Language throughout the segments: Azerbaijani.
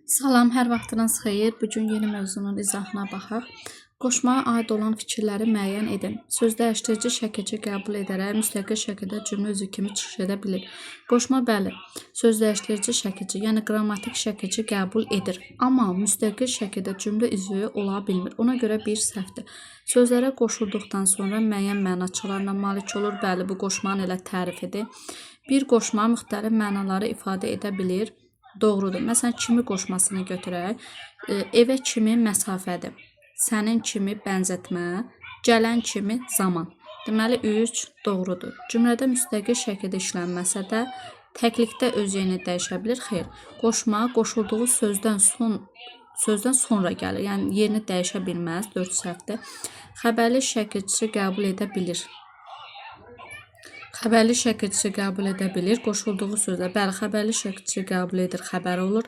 Salam, hər vaxtınız xeyir. Bu gün yeni mövzunun izahına baxaq. Qoşmaya aid olan fikirləri müəyyən edin. Sözləşdirici şəkilci qəbul edərək müstəqil şəkildə cümlə üzvü kimi çıxış edə bilir. Qoşma bəli, sözləşdirici şəkilci, yəni qrammatik şəkilci qəbul edir, amma müstəqil şəkildə cümlə üzvü ola bilmir. Ona görə bir səhvdir. Sözlərə qoşulduqdan sonra müəyyən mənaçalarına malik olur. Bəli, bu qoşmanın elə tərifidir. Bir qoşma müxtəlif mənaları ifadə edə bilir. Doğrudur. Məsələn, kimi qoşmasını götürək. Evə kimi məsafədir. Sənin kimi bənzətmə. Gələn kimi zaman. Deməli, 3 doğrudur. Cümlədə müstəqil şəkildə işlənməsə də, təklikdə öz yerini dəyişə bilir. Xeyr. Qoşma qoşulduğu sözdən sonra gəlir. Yəni, yerini dəyişə bilməz. 4 səhvdir. Xəbərli şəkilçi qəbul edə bilir. Xəbərli şəkilçi qəbul edə bilir. Qoşulduğu sözlə. Bəli, xəbərli şəkilçi qəbul edir, xəbər olur.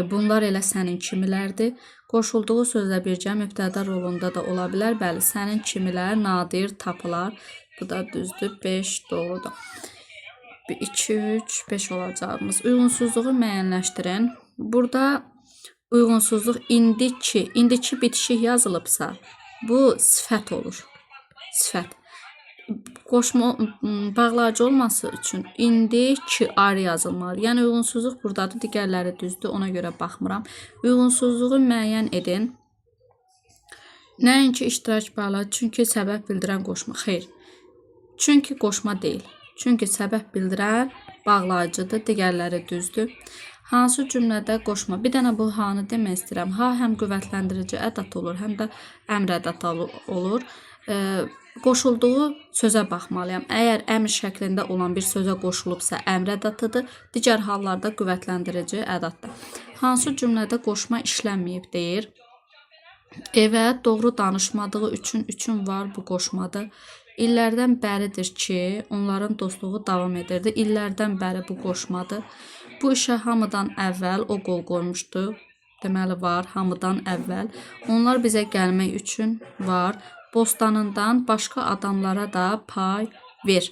Bunlar elə sənin kimilərdir. Qoşulduğu sözlə birgə mübtəda rolunda da ola bilər. Bəli, sənin kimilər nadir tapılar. Bu da düzdür. 5 doğrudur. 2, 3, 5 olacağımız. Uyğunsuzluğu müəyyənləşdirin. Burada uyğunsuzluq indiki bitişik yazılıbsa, bu sifət olur. Sifət. Qoşma bağlayıcı olması üçün indi ki ayrı yazılmalı. Yəni uyğunsuzluq buradadır, digərləri düzdür, ona görə baxmıram. Uyğunsuzluğu müəyyən edin. Nəinki iştirak bağlayıcı, çünki səbəb bildirən qoşma. Xeyr. Çünki qoşma deyil. Çünki səbəb bildirən bağlayıcıdır, digərləri düzdür. Hansı cümlədə qoşma? Bir dənə bu hanı demək istəyirəm. Ha həm qüvvətləndirici ədat olur, həm də əmr ədatı olur. Qoşulduğu sözə baxmalıyam. Əgər əmr şəklində olan bir sözə qoşulubsa əmr ədatıdır, digər hallarda qüvvətləndirici ədatdır. Hansı cümlədə qoşma işlənməyib deyir. Evə doğru danışmadığı üçün var bu qoşmadır. İllərdən bəridir ki, onların dostluğu davam edirdi. İllərdən bəri bu qoşmadır. Bu işə hamıdan əvvəl o qol qoymuşdu. Deməli var, hamıdan əvvəl. Onlar bizə gəlmək üçün var. Bostanından başqa adamlara da pay ver.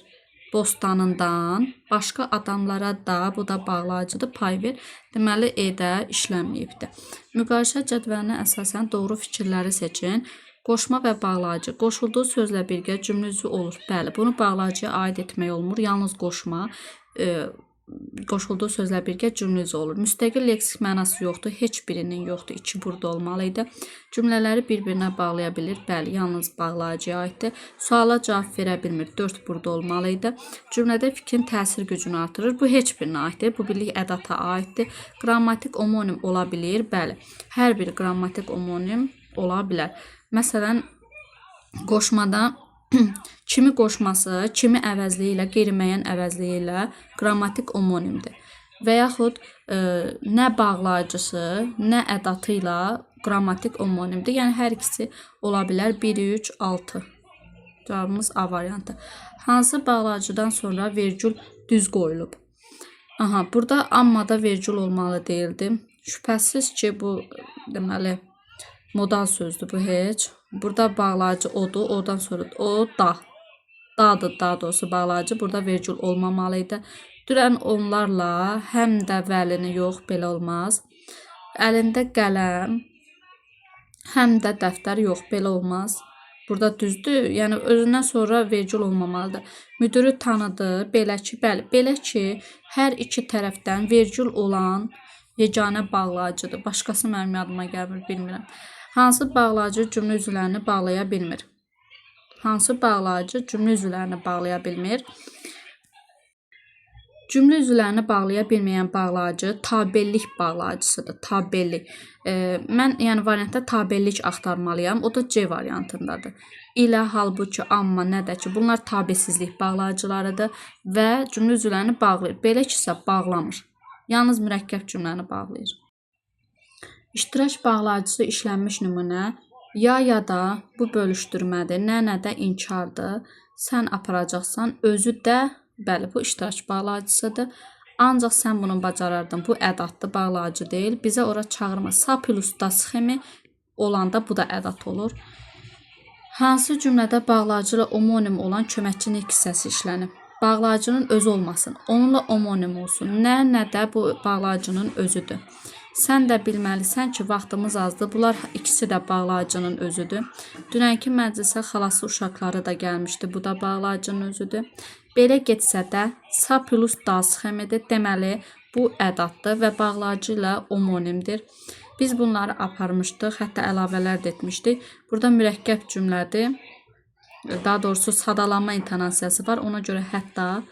Bostanından başqa adamlara da, bu da bağlayıcıdır, pay ver. Deməli, E-də işlənməyibdir. Müqayisə cədvəlinə əsasən doğru fikirləri seçin. Qoşma və bağlayıcı. Qoşulduğu sözlə birgə cümlə üzvü olur. Bəli, bunu bağlayıcıya aid etmək olmur. Yalnız qoşma qoşulduğu sözlə birgə cümlə üzvü olur. Müstəqil leksik mənası yoxdur. Heç birinin yoxdur. 2 burada olmalıydı. Cümlələri bir-birinə bağlaya bilir. Bəli, yalnız bağlayıcıya aiddir. Suala cavab verə bilmir. 4 burada olmalıydı. Cümlədə fikrin təsir gücünü artırır. Bu heç birinə aiddir. Bu birlik ədata aiddir. Qrammatik omonim ola bilir. Bəli, hər bir qrammatik omonim ola bilər. Məsələn, qoşmada kimi qoşması, kimi əvəzliyi ilə, qeyri-müəyyən əvəzliyi ilə qrammatik omonimdir. Və yaxud nə bağlayıcısı, nə ədatı ilə qrammatik omonimdir. Yəni, hər ikisi ola bilər. 1, 3, 6. Cavabımız A variantı. Hansı bağlayıcıdan sonra vergül düz qoyulub? Aha, burada ammada vergül olmalı deyildi. Şübhəsiz ki, bu deməli modal sözdür bu heç. Burada bağlayıcı odur, oradan sonra o da. Dadır, daha doğrusu bağlayıcı. Burada vergül olmamalıydı. Dünən onlarla həm də vəlini yox, belə olmaz. Əlində qələm, həm də dəftər yox, belə olmaz. Burada düzdür. Yəni, özündən sonra vergül olmamalıdır. Müdürü tanıdı, belə ki, bəli, belə ki, hər iki tərəfdən vergül olan yeganə bağlayıcıdır. Başqası mənim yadıma gəlmir, bilmirəm. Hansı bağlayıcı cümlə üzvlərini bağlaya bilmir? Hansı bağlayıcı cümlə üzvlərini bağlaya bilmir? Cümlə üzvlərini bağlaya bilməyən bağlayıcı tabellik bağlayıcısıdır. Tabellik. Mən yəni variantda tabellik axtarmalıyam. O da C variantındadır. İlə, halbuki, amma, nə də ki, bunlar tabesizlik bağlayıcılarıdır və cümlə üzvlərini bağlayır. Belə ki isə bağlamır. Yalnız mürəkkəb cümləni bağlayır. İştirak bağlayıcısı işlənmiş nümunə ya da bu bölüşdürmədir, nə də inkardır. Sən aparacaqsan, özü də, bəli, bu iştirak bağlayıcısıdır. Ancaq sən bunu bacarardın. Bu ədatlı bağlayıcı deyil. Bizə ora çağırma. Sapilusda sxemi olanda bu da ədat olur. Hansı cümlədə bağlayıcı ilə omonim olan köməkçinin hissəsi işlənib? Bağlayıcının özü olmasın. Onunla omonim olsun. Nə də bu bağlayıcının özüdür. Sən də bilməlisən ki, vaxtımız azdır. Bunlar ikisi də bağlayıcının özüdür. Dünənki məclisə xalası uşaqları da gəlmişdi. Bu da bağlayıcının özüdür. Belə getsə də sa plus das xemidir. Deməli, bu ədaddır və bağlayıcı ilə homonimdir. Biz bunları aparmışdıq, hətta əlavələr də etmişdik. Burada mürəkkəb cümlədir. Daha doğrusu sadalanma intonasiyası var. Ona görə hətta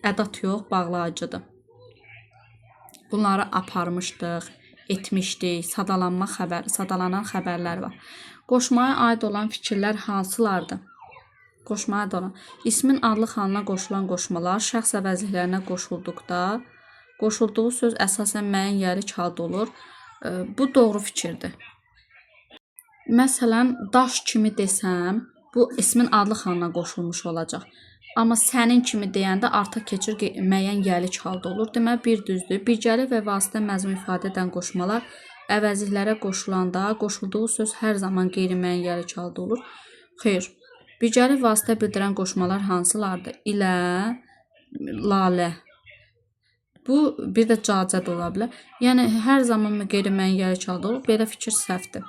ədat yox, bağlayıcıdır. Bunları aparmışdıq, etmişdik. Sadalanan xəbərlər var. Qoşmaya aid olan fikirlər hansılardır? Qoşmaya aid olan. İsmin adlıq halına qoşulan qoşmalar şəxs əvəzliklərinə qoşulduğu söz əsasən müəyyən yerlik halda olur. Bu doğru fikirdir. Məsələn, daş kimi desəm, bu ismin adlıq halına qoşulmuş olacaq. Amma sənin kimi deyəndə artıq keçir müəyyən yerlik halda olur. Deməli, bir düzdür. Birgəli və vasitə məzmun ifadə edən qoşmalar əvəzliklərə qoşulanda qoşulduğu söz hər zaman qeyri-müəyyən yerlik halda olur. Xeyr. Birgəli vasitə bildirən qoşmalar hansılardır? İlə, lalə. Bu, bir də cacə də ola bilər. Yəni, hər zaman qeyri-müəyyən yerlik halda olur. Belə fikir səhvdir.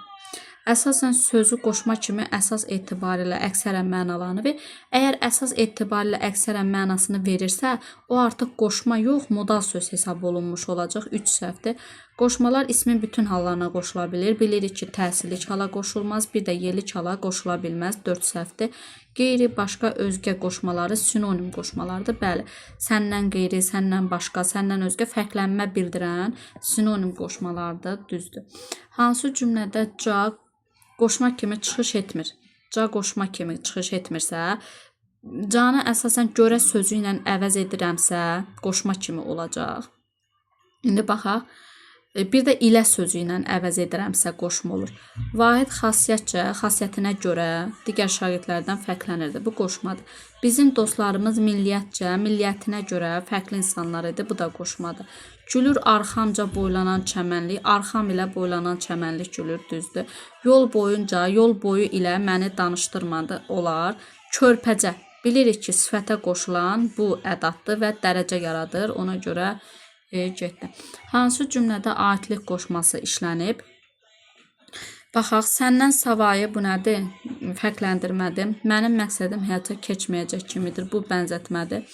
Əsasən sözü qoşma kimi əsas etibarilə əksərən mənalarını verir. Əgər əsas etibarilə əksərən mənasını verirsə, o artıq qoşma yox, modal söz hesab olunmuş olacaq. 3 səhvdir. Qoşmalar ismin bütün hallarına qoşula bilir. Bilirik ki, təsirlik hala qoşulmaz, bir də yerlik hala qoşula bilməz. 4 səhvdir. Qeyri, başqa, özgə qoşmaları sinonim qoşmalardır. Bəli, səndən qeyri, səndən başqa, səndən özgə fərqlənmə bildirən sinonim qoşmalardır. Düzdür. Hansı cümlədə ca qoşma kimi çıxış etmir? Ca qoşma kimi çıxış etmirsə, canı əsasən görə sözü ilə əvəz edirəmsə, qoşma kimi olacaq. İndi baxaq. Bir də ilə sözü ilə əvəz edirəmsə qoşma olur. Vahid xasiyyətcə, xasiyyətinə görə digər şagirdlərdən fərqlənirdi. Bu qoşmadır. Bizim dostlarımız milliyyətcə, milliyyətinə görə fərqli insanlar idi. Bu da qoşmadır. Gülür arxamca boylanan çəmənlik, arxam ilə boylanan çəmənlik gülür, düzdür. Yol boyunca, yol boyu ilə məni danışdırmadı, olar. Körpəcə, bilirik ki, sifətə qoşulan bu ədaddır və dərəcə yaradır. Ona görə getdi. Hansı cümlədə aidlik qoşması işlənib? Baxaq, səndən savayı bu nədir? Fərqləndirmədir. Mənim məqsədim həyata keçməyəcək kimidir. Bu bənzətmədir.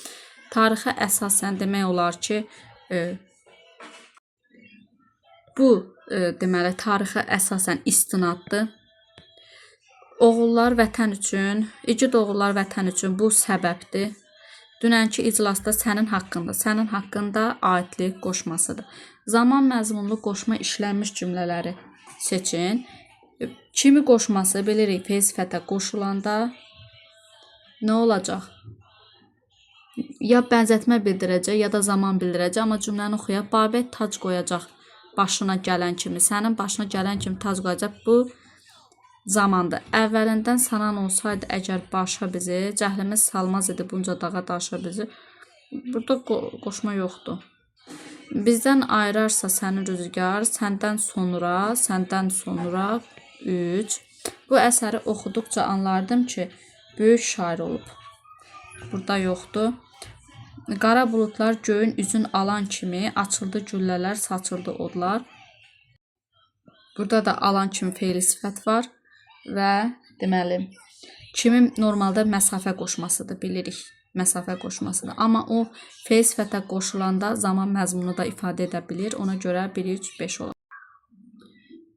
Tarixə əsasən demək olar ki, bu deməli tarixə əsasən istinaddır. Oğullar vətən üçün, igid oğullar vətən üçün bu səbəbdir. Dünənki iclasda sənin haqqında aidlik qoşmasıdır. Zaman məzmunlu qoşma işlənmiş cümlələri seçin. Kimi qoşması bilirik, fe'l sifətə qoşulanda nə olacaq? Ya bənzətmə bildirəcək, ya da zaman bildirəcək, amma cümləni oxuyaq. Babət tac qoyacaq başına gələn kimi, sənin başına gələn kimi tac qoyacaq. Bu zamandır. Əvvəlindən sanan olsaydı əgər başa bizi, cəhlimiz salmaz idi bunca dağa daşa bizi. Burada qoşma yoxdur. Bizdən ayırarsa səni rüzgar, səndən sonra 3. Bu əsəri oxuduqca anlardım ki, böyük şair olub. Burada yoxdur. Qara buludlar göyün üzün alan kimi açıldı güllələr, saçıldı odlar. Burada da alan kimi fe'l sifət var. Və deməli, kimi normalda məsafə qoşmasıdır, bilirik. Məsafə qoşmasıdır. Amma o fe'l sifətə qoşulanda zaman məzmunu da ifadə edə bilir. Ona görə 1, 3, 5 olur.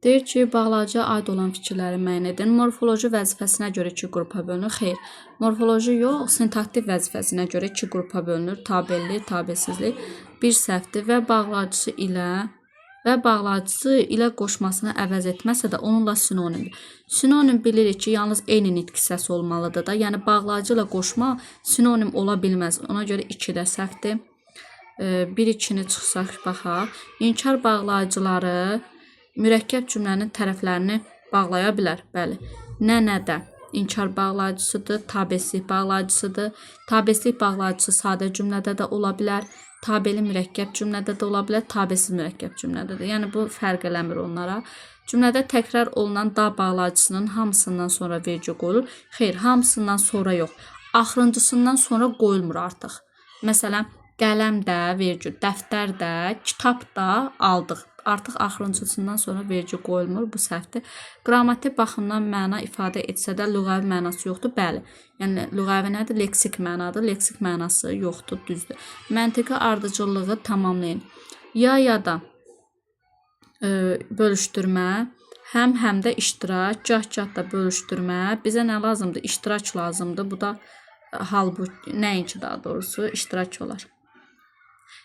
Deyir ki, bağlayıcıya aid olan fikirləri müəyyən edin. Morfoloji vəzifəsinə görə 2 qrupa bölünür. Xeyr, morfoloji yox, sintaktik vəzifəsinə görə 2 qrupa bölünür. Tabelli, tabelsizlik, bir səhvdir və bağlayıcısı ilə qoşmasını əvəz etməsə də onunla sinonimdir. Sinonim bilirik ki, yalnız eyni nitq hissəsi olmalıdır da. Yəni, bağlayıcı ilə qoşma sinonim ola bilməz. Ona görə 2 də səhvdir. 1-2-ni çıxsaq, baxaq. İnkar bağlayıcıları mürəkkəb cümlənin tərəflərini bağlaya bilər. Bəli. Nə-nədə inkar bağlayıcısıdır, tabeslik bağlayıcısıdır. Tabeslik bağlayıcısı sadə cümlədə də ola bilər. Tabeli mürəkkəb cümlədə də ola bilər, tabesiz mürəkkəb cümlədə də. Yəni, bu fərq eləmir onlara. Cümlədə təkrar olunan da bağlayıcısının hamısından sonra vergi qoyulur. Xeyr, hamısından sonra yox. Axırıncısından sonra qoyulmur artıq. Məsələn, qələm də vergi, dəftər də, kitab da aldıq. Artıq axırıncısından sonra vergi qoyulmur, bu səhvdir. Qrammatik baxımdan məna ifadə etsə də lüğəvi mənası yoxdur. Bəli. Yəni lüğəvi nədir? Leksik mənadır. Leksik mənası yoxdur, düzdür. Məntiqi ardıcıllığı tamamlayın. Ya da bölüşdürmə, həm də iştirak, gah da bölüşdürmə. Bizə nə lazımdır? İştirak lazımdır. Bu da halbuki nəinki daha doğrusu iştirak olar.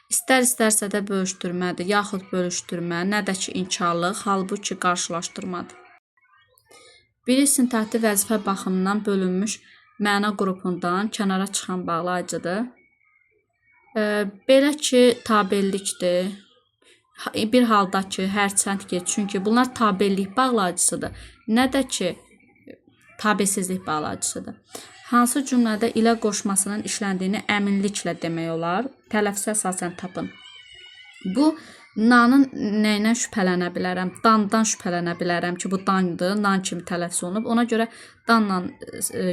İstərsə də bölüşdürmədir, yaxud bölüşdürmə, nə də ki inkarlıq, halbuki qarşılaşdırmadır. Biri sintaktik vəzifə baxımından bölünmüş məna qrupundan kənara çıxan bağlayıcıdır. Belə ki, tabellikdir. Bir halda ki, hərçənd ki, çünki bunlar tabellik bağlayıcısıdır. Nə də ki, tabesizlik bağlayıcısıdır. Hansı cümlədə ilə qoşmasının işləndiyini əminliklə demək olar? Tələffüzə əsasən tapın. Bu, nanın nəyinə şübhələnə bilərəm? Dandan şübhələnə bilərəm ki, bu dandır, nan kimi tələffüz olunub. Ona görə danla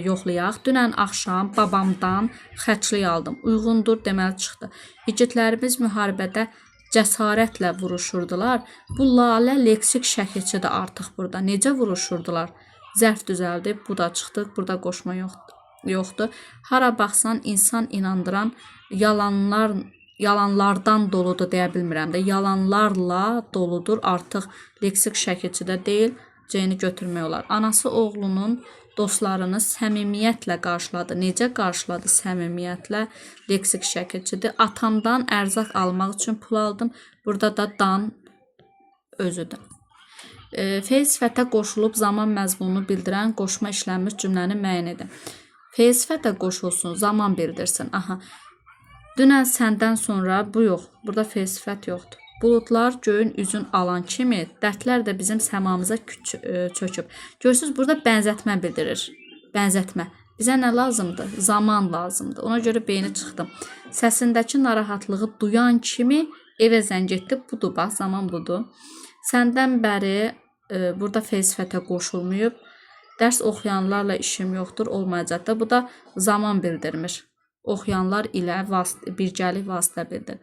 yoxlayaq. Dünən axşam babamdan xərclik aldım. Uyğundur deməli çıxdı. İgidlərimiz müharibədə cəsarətlə vuruşurdular. Bu lalə leksik şəkilçidir artıq burada. Necə vuruşurdular? Zərf düzəldib, bu da çıxdı. Burada qoşma yoxdur. Hara baxsan insan inandıran yalanlardan doludur deyə bilmirəm də. Yalanlarla doludur. Artıq leksik şəkilçidə deyil. C-ni götürmək olar. Anası oğlunun dostlarını səmimiyyətlə qarşıladı. Necə qarşıladı səmimiyyətlə? Leksik şəkilçidir. Atamdan ərzaq almaq üçün pul aldım. Burada da dan özüdür. Fe'l sifətə qoşulub zaman məzmununu bildirən qoşma işlənmiş cümləni müəyyən edin. Fe'l sifətə qoşulsun, zaman bildirsin. Aha. Dünən səndən sonra bu yox. Burada fe'l sifət yoxdur. Buludlar göyün üzün alan kimi dərdlər də bizim səmamıza çöküb. Görürsünüz, burada bənzətmə bildirir. Bənzətmə. Bizə nə lazımdır? Zaman lazımdır. Ona görə beyni çıxdım. Səsindəki narahatlığı duyan kimi evə zəng etdi. Budur, bax, zaman budur. Səndən bəri burada fe'l sifətə qoşulmayıb. Dərs oxuyanlarla işim yoxdur, olmayacaq da. Bu da zaman bildirmir. Oxuyanlar ilə birgəlik vasitə bildir.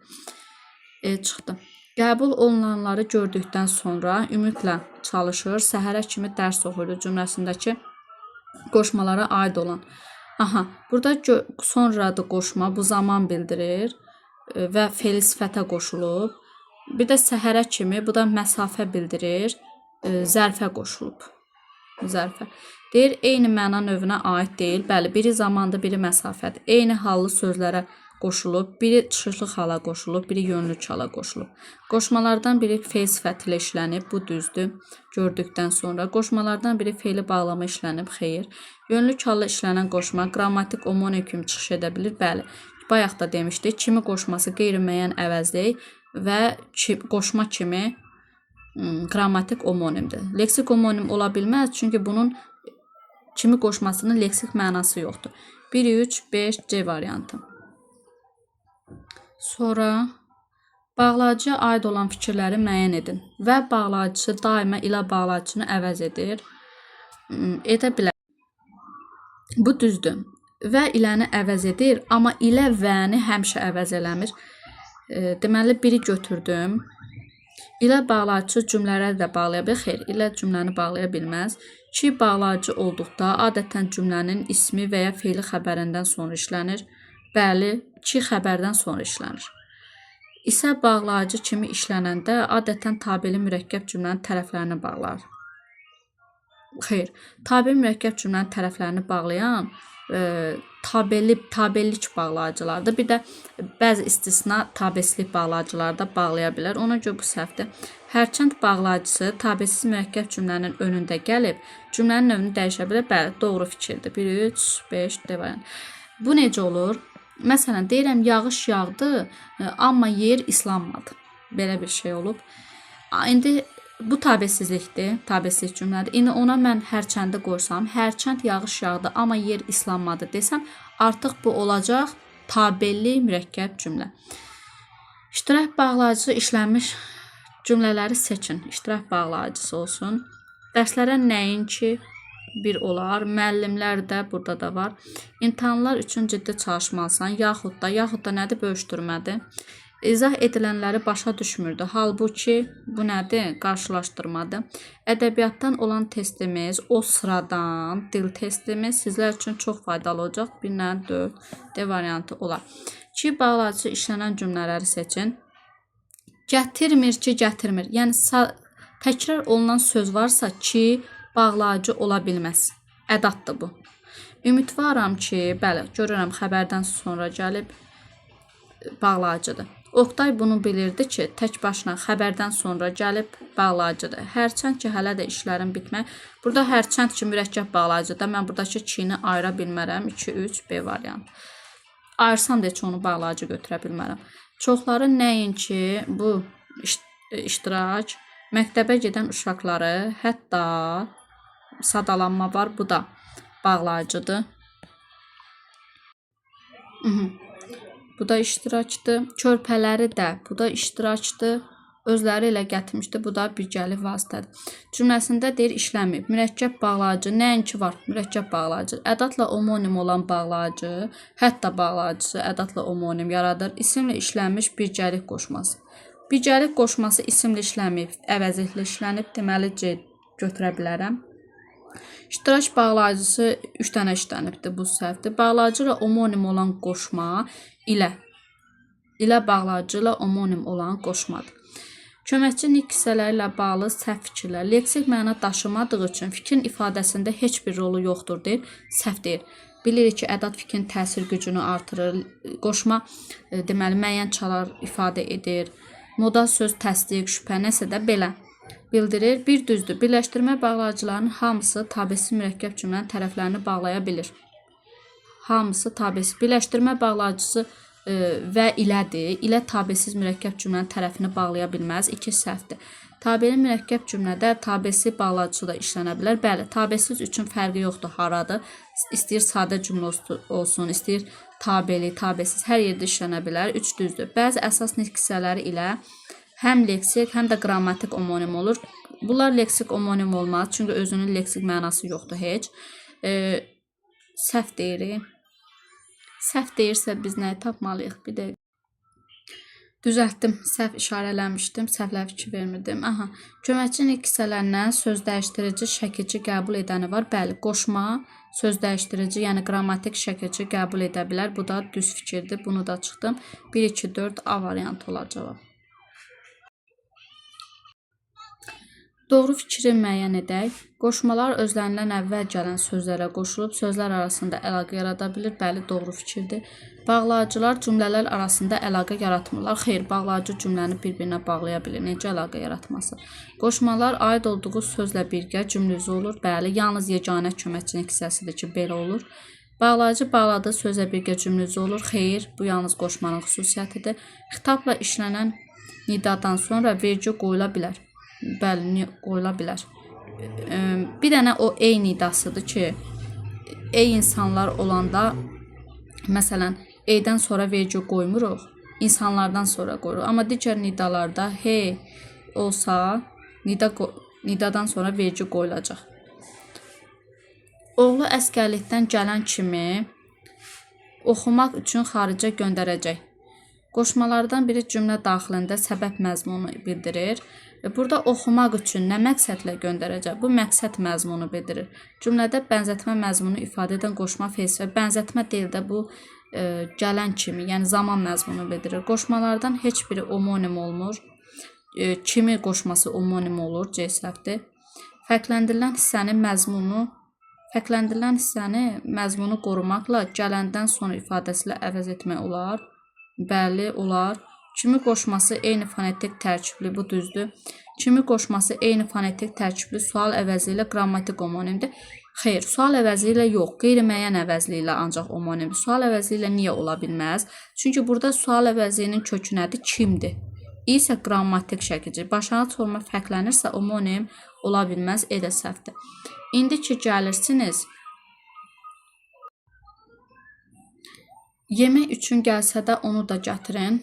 Çıxdı. Qəbul olunanları gördükdən sonra ümidlə çalışır, səhərə kimi dərs oxuyur cümləsindəki qoşmalara aid olan. Aha, burada sonradır qoşma, bu zaman bildirir və fe'l sifətə qoşulub. Bir də səhərə kimi, bu da məsafə bildirir, zərfə qoşulub. Zərfə. Deyir, eyni məna növünə aid deyil. Bəli, biri zamandır, biri məsafədir. Eyni hallı sözlərə qoşulub, biri çıxışlıq hala qoşulub, biri yönlük hala qoşulub. Qoşmalardan biri fe'l sifəti ilə işlənib, bu düzdür. Gördükdən sonra qoşmalardan biri fe'li bağlama işlənib, xeyr. Yönlük hala işlənən qoşma qrammatik omonim kimi çıxış edə bilir. Bəli, bayaq da demişdik, kimi qoşması qeyri-müəyyən əvəzlik və qoşma kimi qrammatik omonimdir. Leksik omonim ola bilməz, çünki bunun kimi qoşmasının leksik mənası yoxdur. 1, 3, 5, C variantı. Sonra bağlayıcıya aid olan fikirləri müəyyən edin və bağlayıcısı daima ilə bağlayıcını əvəz edir. Edə bilər. Bu düzdür. Və iləni əvəz edir, amma ilə vəni həmişə əvəz eləmir. Deməli, biri götürdüm. İlə bağlayıcı cümlələri də bağlaya bilir. Xeyr, ilə cümləni bağlaya bilməz. Ki bağlayıcı olduqda adətən cümlənin ismi və ya fe'li xəbərindən sonra işlənir. Bəli, ki xəbərdən sonra işlənir. İsə bağlayıcı kimi işlənəndə adətən tabeli mürəkkəb cümlənin tərəflərini bağlar. Xeyr, tabeli mürəkkəb cümlənin tərəflərini bağlayan tabellik bağlayıcılardır. Bir də bəzi istisna tabeslik bağlayıcıları da bağlaya bilər. Ona görə bu səhvdir. Hərçənd bağlayıcısı tabesiz mürəkkəb cümlənin önündə gəlib, cümlənin növünü dəyişə bilər. Bəli, doğru fikirdir. 1, 3, 5, D variantı. Bu necə olur? Məsələn, deyirəm, yağış yağdı, amma yer islanmadı. Belə bir şey olub. İndi bu tabesizlikdir, tabesizlik cümlədir. İndi ona mən hərçəndi qoysam, hərçənd yağış yağdı, amma yer islanmadı desəm, artıq bu olacaq tabelli mürəkkəb cümlə. İştirak bağlayıcısı işlənmiş cümlələri seçin. İştirak bağlayıcısı olsun. Dərslərə nəinki bir olar. Müəllimlər də burada da var. İmtahanlar üçün ciddi çalışmalısan, yaxud da nədir? Bölüşdürmədir. İzah edilənləri başa düşmürdü. Halbuki bu nədir? Qarşılaşdırmadır. Ədəbiyyatdan olan testimiz, o sıradan dil testimiz sizlər üçün çox faydalı olacaq. 1-dən 4 D variantı olar. Ki, bağlayıcı işlənən cümlələri seçin. Gətirmir ki, gətirmir. Yəni, təkrar olunan söz varsa ki, bağlayıcı ola bilməz. Ədatdır bu. Ümidvaram ki, bəli, görürəm xəbərdən sonra gəlib bağlayıcıdır. Oqtay bunu bilirdi ki, tək başına xəbərdən sonra gəlib bağlayıcıdır. Hərçənd ki, hələ də işlərin bitmək. Burada hərçənd ki, mürəkkəb bağlayıcıdır. Mən buradakı ki-ni ayıra bilmərəm. 2, 3, B variant. Ayırsam da heç onu bağlayıcı götürə bilmərəm. Çoxları nəinki bu iştirak, məktəbə gedən uşaqları, hətta sadalanma var. Bu da bağlayıcıdır. Bu da iştirakdır. Körpələri də, bu da iştirakdır. Özləri ilə gətirmişdi. Bu da birgəli vasitədir. Cümləsində deyir, işləməyib. Mürəkkəb bağlayıcı nəinki var? Mürəkkəb bağlayıcı. Ədadla omonim olan bağlayıcı, hətta bağlayıcısı ədadla omonim yaradır. İsimlə işlənmiş birgəlik qoşması. Birgəlik qoşması isimlə işləməyib, əvəzliklə işlənib. Deməli, C götürə bilərəm. İştirak bağlayıcısı 3 dənə işlənibdir, bu səhvdir. Bağlayıcı ilə omonim olan qoşma ilə bağlayıcı ilə omonim olan qoşmadır. Köməkçi nik hissələri ilə bağlı səhv fikirlər. Leksik məna daşımadığı üçün fikrin ifadəsində heç bir rolu yoxdur deyir. Səhv deyir. Bilirik ki, ədad fikrin təsir gücünü artırır. Qoşma deməli müəyyən çalar ifadə edir. Moda söz təsdiq, şübhə nəsə də belə bildirir. Bir düzdür. Birləşdirmə bağlayıcılarının hamısı tabesi mürəkkəb cümlənin tərəflərini bağlaya bilir. Hamısı tabesi. Birləşdirmə bağlayıcısı və ilədir. İlə tabesiz mürəkkəb cümlənin tərəfini bağlaya bilməz. 2 səhvdir. Tabeli mürəkkəb cümlədə tabesi bağlayıcı da işlənə bilər. Bəli, tabesiz üçün fərqi yoxdur haradır. İstəyir sadə cümlə olsun, istəyir tabeli, tabesiz hər yerdə işlənə bilər. 3 düzdür. Bəzi əsas nitq hissələri ilə həm leksik, həm də qrammatik omonim olur. Bunlar leksik omonim olmaz. Çünki özünün leksik mənası yoxdur heç. Səhv deyirik. Səhv deyirsə biz nəyi tapmalıyıq? Bir də düzəltdim. Səhv işarələmişdim. Səhvlə fikir vermirdim. Aha. Köməkçi nik hissələrindən söz dəyişdirici, şəkilçi qəbul edəni var. Bəli, qoşma, söz dəyişdirici, yəni qrammatik şəkilçi qəbul edə bilər. Bu da düz fikirdir. Bunu da çıxdım. 1, 2, 4 A variantı olacaq cavab. Doğru fikri müəyyən edək. Qoşmalar özlərindən əvvəl gələn sözlərə qoşulub sözlər arasında əlaqə yarada bilir. Bəli, doğru fikirdir. Bağlayıcılar cümlələr arasında əlaqə yaratmırlar. Xeyr, bağlayıcı cümləni bir-birinə bağlaya bilir. Necə əlaqə yaratması? Qoşmalar aid olduğu sözlə birgə cümləsi olur. Bəli, yalnız yeganə köməkçilik hissəsidir ki, belə olur. Bağlayıcı bağladığı sözlə birgə cümləsi olur. Xeyr, bu yalnız qoşmanın xüsusiyyətidir. Xitabla işlənən nidadan sonra vergü qoyula bilər. Bəli, qoyula bilər. Bir dənə o ey nidasıdır ki, ey insanlar olanda, məsələn, eydən sonra vergü qoymuruq, insanlardan sonra qoyuruq. Amma digər nidalarda hey olsa, nidadan sonra vergü qoyulacaq. Oğlu əskərlikdən gələn kimi oxumaq üçün xaricə göndərəcək. Qoşmalardan biri cümlə daxilində səbəb məzmunu bildirir. Burada oxumaq üçün nə məqsədlə göndərəcək? Bu məqsəd məzmunu bildirir. Cümlədə bənzətmə məzmunu ifadə edən qoşma feilsi və bənzətmə deyil də bu gələn kimi, yəni zaman məzmunu bildirir. Qoşmalardan heç biri omonim olmur. Kimi qoşması omonim olur, C səhvdir. Fərqləndirilən hissəni məzmunu qorumaqla gələndən sonra ifadəsi ilə əvəz etmək olar. Bəli, olar. Kimi qoşması eyni fonetik tərkibli, bu düzdür. Kimi qoşması eyni fonetik tərkibli sual əvəzi ilə qrammatik omonimdir. Xeyr, sual əvəzi ilə yox, qeyri-müəyyən əvəzli ilə ancaq omonimdir. Sual əvəzi ilə niyə ola bilməz? Çünki burada sual əvəzinin kökü nədir? Kimdir? İsə qrammatik şəkilci. Başlanğıc forma fərqlənirsə omonim ola bilməz, E də səhvdir. İndi ki gəlirsiniz, yemək üçün gəlsə də onu da gətirin.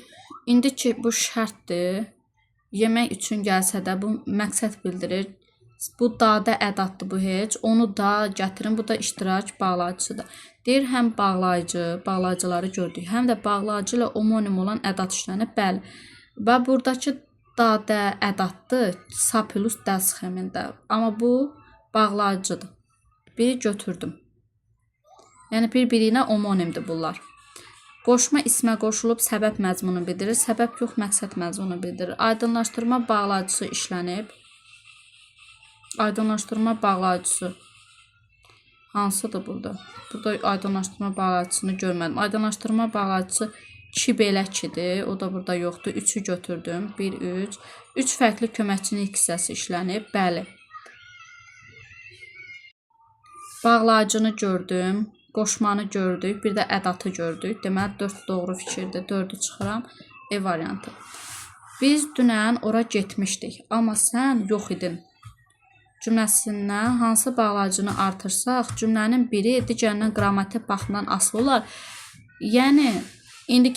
İndi ki bu şərtdir. Yemək üçün gəlsə də bu məqsəd bildirir. Bu da ədatdır bu heç. Onu da gətirin. Bu da iştirak bağlayıcısıdır. Deyir, həm bağlayıcı, bağlayıcıları gördük. Həm də bağlayıcı ilə homonim olan ədat işlənir. Bəli. Və buradakı da ədatdır. Sa plus da sxemində. Amma bu bağlayıcıdır. Biri götürdüm. Yəni bir-biri ilə homonimdir bunlar. Qoşma ismə qoşulub səbəb məzmunu bildirir. Səbəb yox, məqsəd məzmunu bildirir. Aydınlaşdırma bağlayıcısı işlənib. Aydınlaşdırma bağlayıcısı hansıdır burada? Burada aydınlaşdırma bağlayıcısını görmədim. Aydınlaşdırma bağlayıcısı 2 belə 2-dir. O da burada yoxdur. 3-ü götürdüm. 1, 3. 3 fərqli köməkçinin hissəsi işlənib. Bəli. Bağlayıcını gördüm. Qoşmanı gördük. Bir də ədatı gördük. Deməli 4 doğru fikirdir. 4-ü çıxıram. E variantı. Biz dünən ora getmişdik. Amma sən yox idin. Cümləsindən hansı bağlayıcını artırsaq, cümlənin biri digərindən qrammatik baxımdan asılı olar. Yəni, indi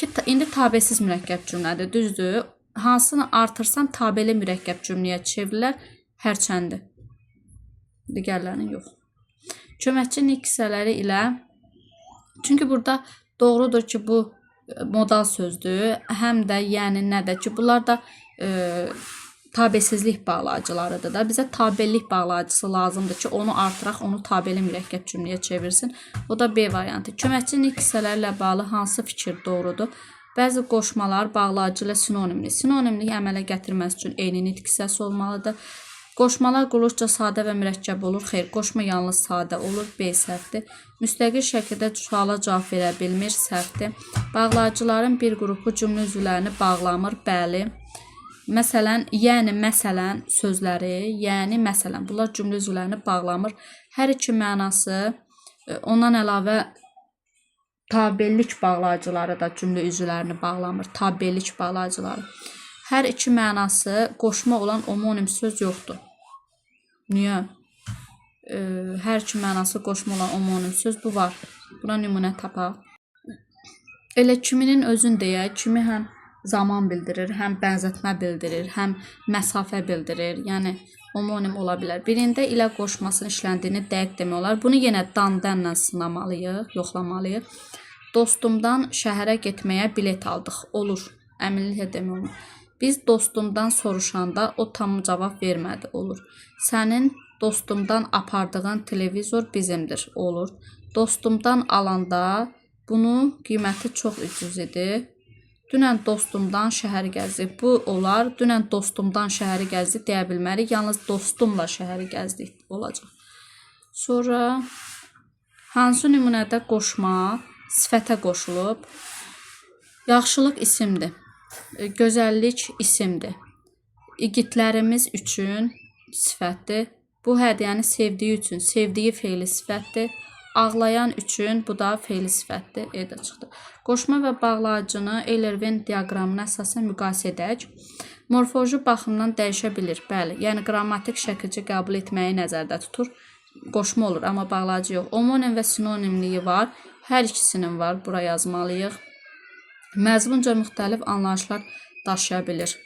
tabesiz mürəkkəb cümlədir, düzdür? Hansını artırsam, tabeli mürəkkəb cümləyə çevrilər, hərçəndir. Digərlərinin yox. Köməkçinin hissələri ilə, çünki burada doğrudur ki, bu modal sözdür, həm də, yəni, nədir ki, bunlar da tabesizlik bağlayıcılarıdır da. Bizə tabellik bağlayıcısı lazımdır ki, onu artıraq, onu tabeli mürəkkəb cümləyə çevirsin. O da B variantı. Köməkçinin hissələrlə bağlı hansı fikir doğrudur? Bəzi qoşmalar bağlayıcı ilə sinonimli. Sinonimliyi əmələ gətirməsi üçün eyni nitq hissəsi olmalıdır. Qoşmalar quruluşca sadə və mürəkkəb olur. Xeyr, qoşma yalnız sadə olur. B səhvdir. Müstəqil şəkildə suala cavab verə bilmir. Səhvdir. Bağlayıcıların bir qrupu cümlə üzvlərini bağlamır. Bəli. Məsələn, yəni, məsələn sözləri, yəni, məsələn, bunlar cümlə üzvlərini bağlamır. Hər iki mənası, ondan əlavə tabellik bağlayıcıları da cümlə üzvlərini bağlamır. Tabellik bağlayıcıları. Hər iki mənası qoşma olan homonim söz yoxdur. Niyə? Hər iki mənası qoşma olan homonim söz bu var. Buna nümunə tapaq. Elə kiminin özün deyək, kimi həm zaman bildirir, həm bənzətmə bildirir, həm məsafə bildirir. Yəni, homonim ola bilər. Birində ilə qoşmasının işləndiyini dəqiq demək olar. Bunu yenə dan-dənlə sınamalıyıq, yoxlamalıyıq. Dostumdan şəhərə getməyə bilet aldıq. Olur. Əminliklə demək olur. Biz dostumdan soruşanda o tam cavab vermədi. Olur. Sənin dostumdan apardığın televizor bizimdir. Olur. Dostumdan alanda bunun qiyməti çox ucuz idi. Dünən dostumdan şəhəri gəzdik. Bu olar. Dünən dostumdan şəhəri gəzdik deyə bilmərik. Yalnız dostumla şəhəri gəzdik olacaq. Sonra hansı nümunədə qoşma sifətə qoşulub? Yaxşılıq isimdir. Gözəllik isimdir. İgidlərimiz üçün sifətdir. Bu hədiyyəni sevdiyi üçün sevdiyi feili sifətdir. Ağlayan üçün bu da feili sifətdir. E-də çıxdı. Qoşma və bağlayıcını Euler-Venn diaqramına əsasən müqayisə edək. Morfoloji baxımdan dəyişə bilir. Bəli, yəni qrammatik şəkilci qəbul etməyi nəzərdə tutur. Qoşma olur, amma bağlayıcı yox. Homonim və sinonimliyi var. Hər ikisinin var. Bura yazmalıyıq. Məzmunca müxtəlif anlayışlar daşıya bilir.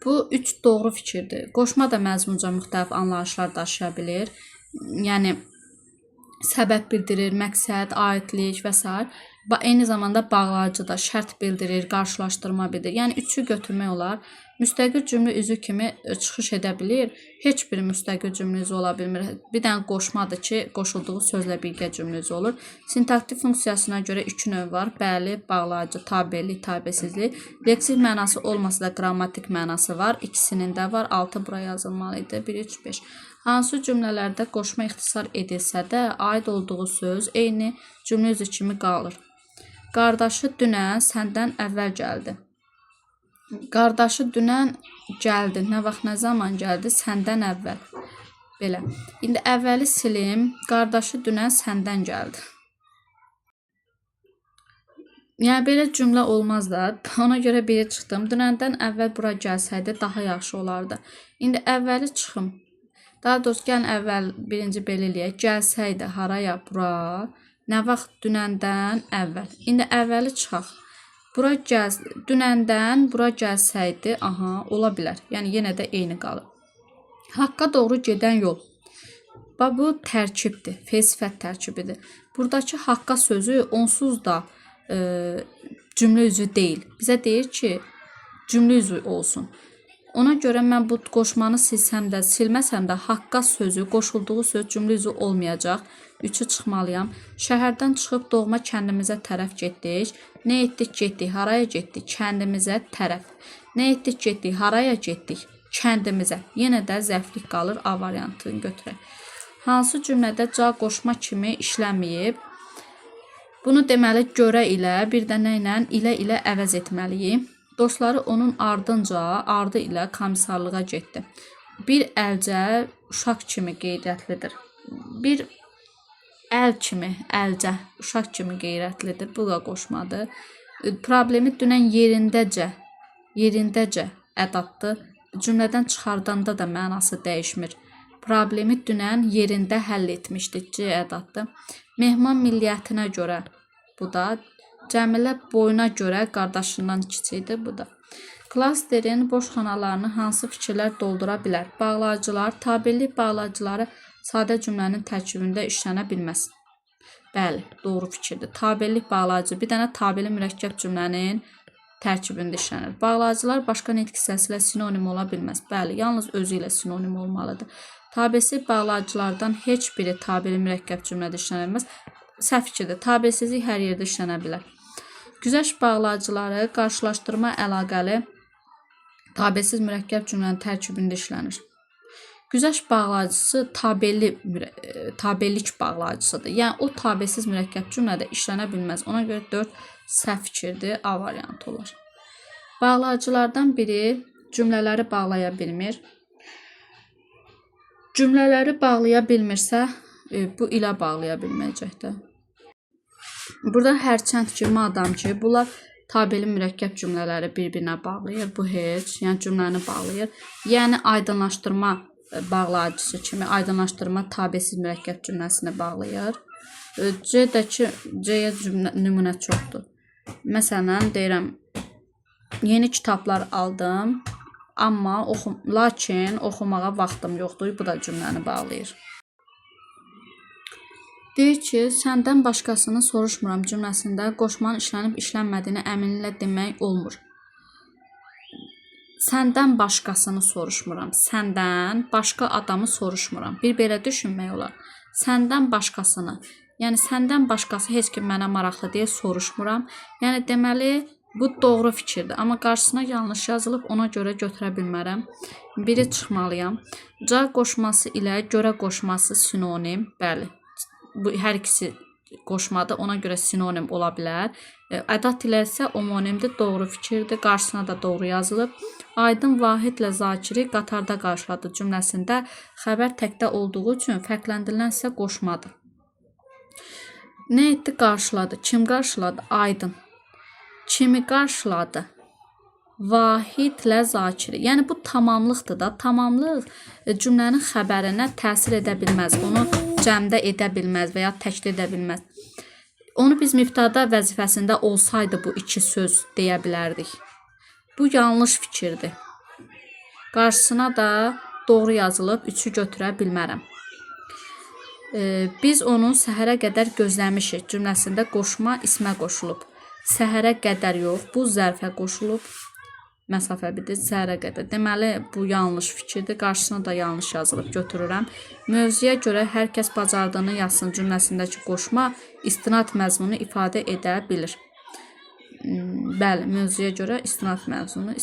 Bu 3 doğru fikirdir. Qoşma da məzmunca müxtəlif anlayışlar daşıya bilir. Yəni, səbəb bildirir, məqsəd, aidlik və s. Eyni zamanda bağlayıcı da şərt bildirir, qarşılaşdırma bildirir. Yəni, 3-ü götürmək olar. Müstəqil cümlə üzü kimi çıxış edə bilir. Heç bir müstəqil cümlə üzü ola bilmir. Bir dənə qoşmadır ki, qoşulduğu sözlə birgə cümlə üzü olur. Sintaktik funksiyasına görə 2 növ var. Bəli, bağlayıcı, tabellik, tabesizlik. Leksik mənası olmasa da qrammatik mənası var. İkisinin də var. 6 bura yazılmalıydı. 1, 3, 5. Hansı cümlələrdə qoşma ixtisar edilsə də aid olduğu söz eyni cümlə üzü kimi qalır. Qardaşı dünən səndən əvvəl gəldi. Qardaşı dünən gəldi. Nə vaxt, nə zaman gəldi? Səndən əvvəl. Belə. İndi əvvəli silim. Qardaşı dünən səndən gəldi. Yəni, belə cümlə olmaz da. Ona görə biri çıxdım. Dünəndən əvvəl bura gəlsəydi daha yaxşı olardı. İndi əvvəli çıxım. Daha doğrusu, gəlin əvvəl birinci belə eləyək. Gəlsəydi haraya? Bura. Nə vaxt? Dünəndən əvvəl. İndi əvvəli çıxaq. Dünəndən bura gəlsəydi, aha, ola bilər. Yəni, yenə də eyni qalır. Haqqa doğru gedən yol. Bax bu tərkibdir, fe'l sifət tərkibidir. Buradakı haqqa sözü onsuz da cümlə üzvü deyil. Bizə deyir ki, cümlə üzvü olsun. Ona görə mən bu qoşmanı silsəm də, silməsəm də haqqa sözü, qoşulduğu söz cümlə üzvü olmayacaq. 3'ü çıxmalıyam. Şəhərdən çıxıb doğma kəndimizə tərəf getdik. Nə etdik, getdik. Haraya getdik? Kəndimizə tərəf. Nə etdik, getdik. Haraya getdik? Kəndimizə. Yenə də zəflik qalır. A variantını götürək. Hansı cümlədə ca qoşma kimi işləməyib? Bunu deməli görə ilə, bir də nə ilə əvəz etməliyik. Dostları onun ardınca, ardı ilə komissarlığa getdi. Bir əlcə uşaq kimi qeyrətlidir. Bir əl kimi, əlcə uşaq kimi qeyrətlidir. Bu da qoşmadır. Problemi dünən yerindəcə ədatdır. Cümlədən çıxardanda da mənası dəyişmir. Problemi dünən yerində həll etmişdi. C ədatdır. Mehman milliyyətinə görə. Bu da Cəmilə boyuna görə qardaşından kiçikdir. Bu da. Klasterin boş xanalarını hansı fikirlər doldura bilər? Bağlayıcılar, tabellik bağlayıcıları sadə cümlənin tərkibində işlənə bilməz. Bəli, doğru fikirdir. Tabellik bağlayıcı bir dənə tabeli mürəkkəb cümlənin tərkibində işlənir. Bağlayıcılar başqa nitq hissəsi ilə sinonim ola bilməz. Bəli, yalnız özü ilə sinonim olmalıdır. Tabelsiz bağlayıcılardan heç biri tabeli mürəkkəb cümlədə işlənə bilməz. Səhv fikirdir. Tabelsizlik hər yerdə işlənə bilər. Güzəşt bağlayıcıları qarşılaşdırma əlaqəli tabelsiz mürəkkəb cümlənin tərkibində işlənir. Güzəşt bağlayıcısı tabellik bağlayıcısıdır. Yəni o tabelsiz mürəkkəb cümlədə işlənə bilməz. Ona görə 4 səhv fikirdir. A variantı olar. Bağlayıcılardan biri cümlələri bağlaya bilmir. Cümlələri bağlaya bilmirsə, bu ilə bağlaya bilməyəcəkdir. Burada hərçənd ki, madam ki, bunlar tabeli mürəkkəb cümlələri bir-birinə bağlayır. Bu heç, yəni cümləni bağlayır. Yəni aydınlaşdırma bağlayıcısı kimi aydınlaşdırma tabelsiz mürəkkəb cümləsini bağlayır. C-dəki C-yə nümunə çoxdur. Məsələn, deyirəm, yeni kitablar aldım, amma lakin oxumağa vaxtım yoxdur. Bu da cümləni bağlayır. Deyir ki, səndən başqasını soruşmuram cümləsində qoşmanın işlənib işlənmədiyini əminliklə demək olmur. Səndən başqasını soruşmuram. Səndən başqa adamı soruşmuram. Bir belə düşünmək olar. Səndən başqasını. Yəni səndən başqası heç kim mənə maraqlı deyə soruşmuram. Yəni deməli bu doğru fikirdir. Amma qarşısına yanlış yazılıb, ona görə götürə bilmərəm. Biri çıxmalıyam. Ca qoşması ilə görə qoşması sinonim. Bəli. Bu hər ikisi qoşmadır. Ona görə sinonim ola bilər. Ədat ilə isə homonimdir. Doğru fikirdir. Qarşısına da doğru yazılıb. Aydın Vahidlə Zakiri qatarda qarşıladı cümləsində xəbər təkdə olduğu üçün fərqləndirilən isə qoşmadır. Nə etdi? Qarşıladı. Kim qarşıladı? Aydın. Kimi qarşıladı? Vahidlə Zakiri. Yəni bu tamamlıqdır da. Tamamlıq cümlənin xəbərinə təsir edə bilməz. Onu cəmdə edə bilməz və ya təkdə edə bilməz. Onu biz mübtəda vəzifəsində olsaydı bu iki söz deyə bilərdik. Bu yanlış fikirdir. Qarşısına da doğru yazılıb 3'ü götürə bilmərəm. Biz onu səhərə qədər gözləmişik cümləsində qoşma ismə qoşulub. Səhərə qədər yox, bu zərfə qoşulub. Məsafə bilir, səhərə qədər. Deməli, bu yanlış fikirdir. Qarşısına da yanlış yazılıb götürürəm. Mövzuya görə hər kəs bacardığını yazsın cümləsindəki qoşma istinad məzmunu ifadə edə bilir. Bəli, mövzuya görə istinad məzmunu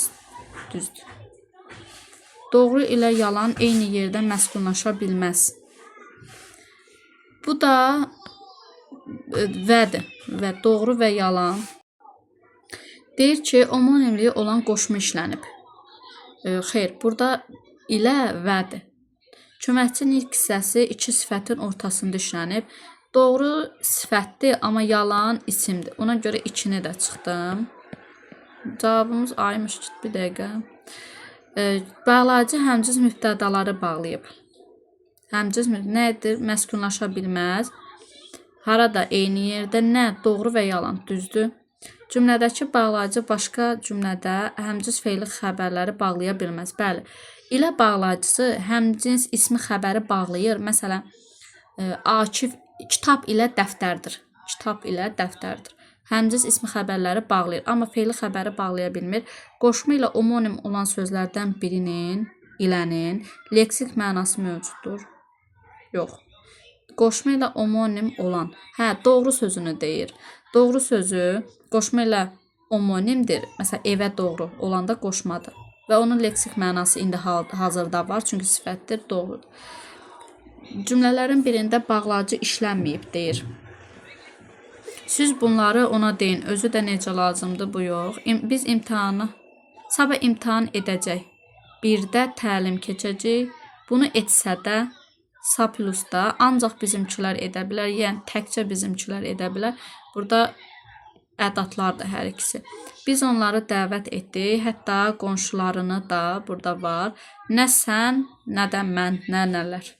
düzdür. Doğru ilə yalan eyni yerdə məskunlaşa bilməz. Bu da vədir və doğru və yalan. Deyir ki, homonimliyi olan qoşma işlənib. Xeyr, burada ilə vədir. Köməkçi nitq hissəsi iki sifətin ortasında işlənib. Doğru sifətdir, amma yalan isimdir. Ona görə 2'ni də çıxdım. Cavabımız aymış. Bir dəqiqə. Bağlayıcı həmciz mübtədaları bağlayıb. Həmciz nədir? Məskunlaşa bilməz. Harada eyni yerdə nə? Doğru və yalan düzdür. Cümlədəki bağlayıcı başqa cümlədə həmcins fe'li xəbərləri bağlaya bilməz. Bəli, ilə bağlayıcısı həmcins ismi xəbəri bağlayır. Məsələn, Akif kitab ilə dəftərdir. Kitab ilə dəftərdir. Həmcins ismi xəbərləri bağlayır, amma fe'li xəbəri bağlaya bilmir. Qoşma ilə omonim olan sözlərdən birinin, ilənin leksik mənası mövcuddur. Yox. Qoşma ilə omonim olan. Doğru sözünü deyir. Doğru sözü qoşma ilə omonimdir. Məsələn, evə doğru olanda qoşmadır. Və onun leksik mənası indi hazırda var, çünki sifətdir, doğrudur. Cümlələrin birində bağlayıcı işlənməyib deyir. Siz bunları ona deyin, özü də necə lazımdır, bu yox. Biz imtahanı, sabah imtahan edəcək. Birdə təlim keçəcək. Bunu etsə də, sa plusda ancaq bizimkilər edə bilər, yəni təkcə bizimkilər edə bilər. Burada ədatlardır hər ikisi. Biz onları dəvət etdik, hətta qonşularını da burada var. Nə sən, nə də mən, nə nələr.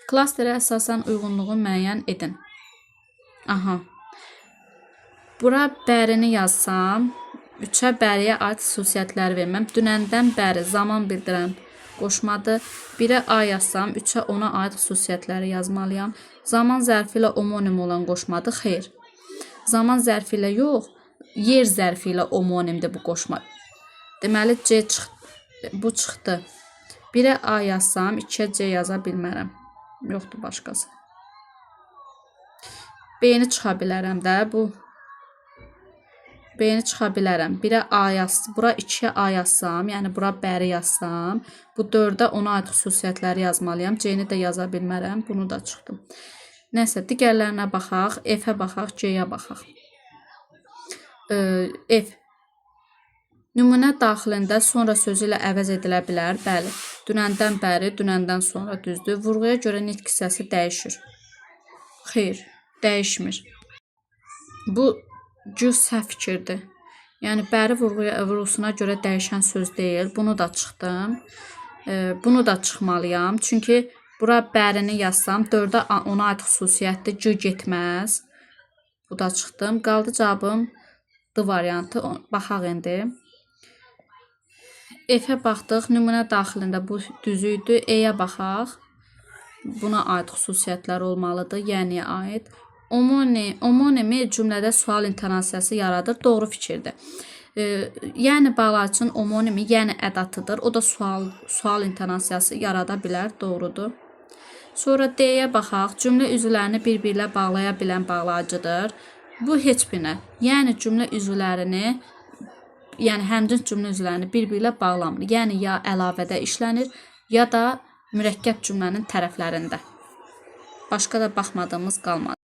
Klasterə əsasən uyğunluğu müəyyən edin. Aha. Bura bərini yazsam, 3-ə bəriyə aid xüsusiyyətləri verməm. Dünəndən bəri zaman bildirən qoşmadır. 1-ə A yazsam, 3-ə ona aid xüsusiyyətləri yazmalıyam. Zaman zərfi ilə omonim olan qoşmadır. Xeyr. Zaman zərfi ilə yox, yer zərfi ilə omonimdir bu qoşma. Deməli, C çıxdı. Bu çıxdı. 1-ə A yazsam, 2-ə C yaza bilmərəm. Yoxdur başqası. B-ni çıxa bilərəm də. B-ni çıxa bilərəm. 1-ə A yazsam, bura 2-ə A yazsam, yəni bura bəri yazsam, bu 4-ə ona aid xüsusiyyətləri yazmalıyam. C-ni də yaza bilmərəm. Bunu da çıxdım. Nəsə, digərlərinə baxaq. F-ə baxaq, C-yə baxaq. F. Nümunə daxilində sonra sözü ilə əvəz edilə bilər. Bəli. Dünəndən bəri, dünəndən sonra düzdür. Vurğuya görə nitq hissəsi dəyişir. Xeyr, dəyişmir. Bu cüz səhv fikirdir. Yəni, bəri vurğusuna görə dəyişən söz deyil. Bunu da çıxdım. Bunu da çıxmalıyam. Çünki bura bərini yazsam, 4-ə ona aid xüsusiyyətdir, C getməz. Bu da çıxdım. Qaldı cavabım D variantı. Baxaq indi. F-ə baxdıq. Nümunə daxilində bu düzüydü. E-yə baxaq. Buna aid xüsusiyyətlər olmalıdır. Yəniyə aid. Omonimi cümlədə sual intonasiyası yaradır. Doğru fikirdir. Yəni bağlayıcının omonimi, yəni ədatıdır. O da sual intonasiyası yarada bilər. Doğrudur. Sonra D-yə baxaq. Cümlə üzvlərini bir-birlə bağlaya bilən bağlayıcıdır. Bu heç birinə. Yəni cümlə üzvlərini, yəni həmcins cümlə üzvlərini bir-birlə bağlamır. Yəni ya əlavədə işlənir, ya da mürəkkəb cümlənin tərəflərində. Başqa da baxmadığımız qalmadı.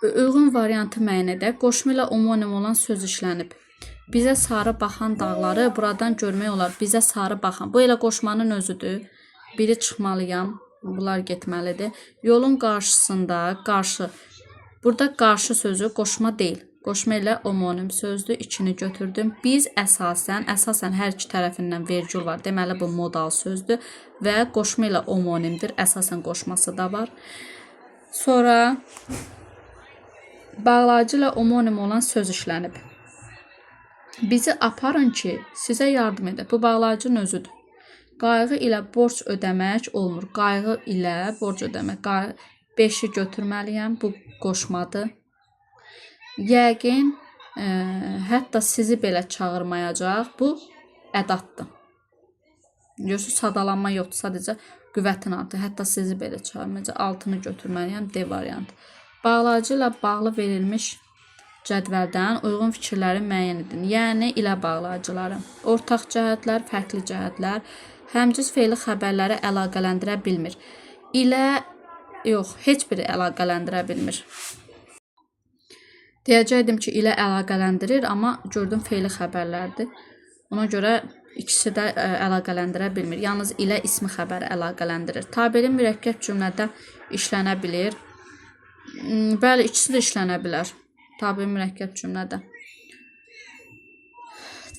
Uyğun variantı müəyyən edək. Qoşma ilə omonim olan söz işlənib. Bizə sarı baxan dağları buradan görmək olar. Bizə sarı baxan. Bu elə qoşmanın özüdür. Biri çıxmalıyam. Bunlar getməlidir. Yolun qarşısında, qarşı. Burada qarşı sözü qoşma deyil. Qoşma ilə omonim sözdür. İkini götürdüm. Biz əsasən hər iki tərəfindən vergül var. Deməli, bu modal sözdür. Və qoşma ilə omonimdir. Əsasən qoşması da var. Sonra bağlayıcı ilə omonim olan söz işlənib. Bizi aparın ki, sizə yardım edək. Bu bağlayıcının özüdür. Qayğı ilə borc ödəmək olmur. Qayğı ilə borc ödəmək. 5-i götürməliyəm. Bu qoşmadır. Yəqin, hətta sizi belə çağırmayacaq. Bu ədatdır. Görürsünüz, sadalanma yoxdur. Sadəcə qüvvətin adı. Hətta sizi belə çağırmayacaq. 6-nı götürməliyəm. D variantı. Bağlayıcı ilə bağlı verilmiş cədvəldən uyğun fikirləri müəyyən edin. Yəni, ilə bağlayıcıları. Ortaq cəhətlər, fərqli cəhətlər. Həmcins fe'li xəbərləri əlaqələndirə bilmir. İlə, yox, heç biri əlaqələndirə bilmir. Deyəcəkdim ki, ilə əlaqələndirir, amma gördüm fe'li xəbərlərdir. Ona görə ikisi də əlaqələndirə bilmir. Yalnız ilə ismi xəbəri əlaqələndirir. Tabeli mürəkkəb cümlədə işlənə bilir. Bəli, ikisi də işlənə bilər. Tabeli mürəkkəb cümlədə.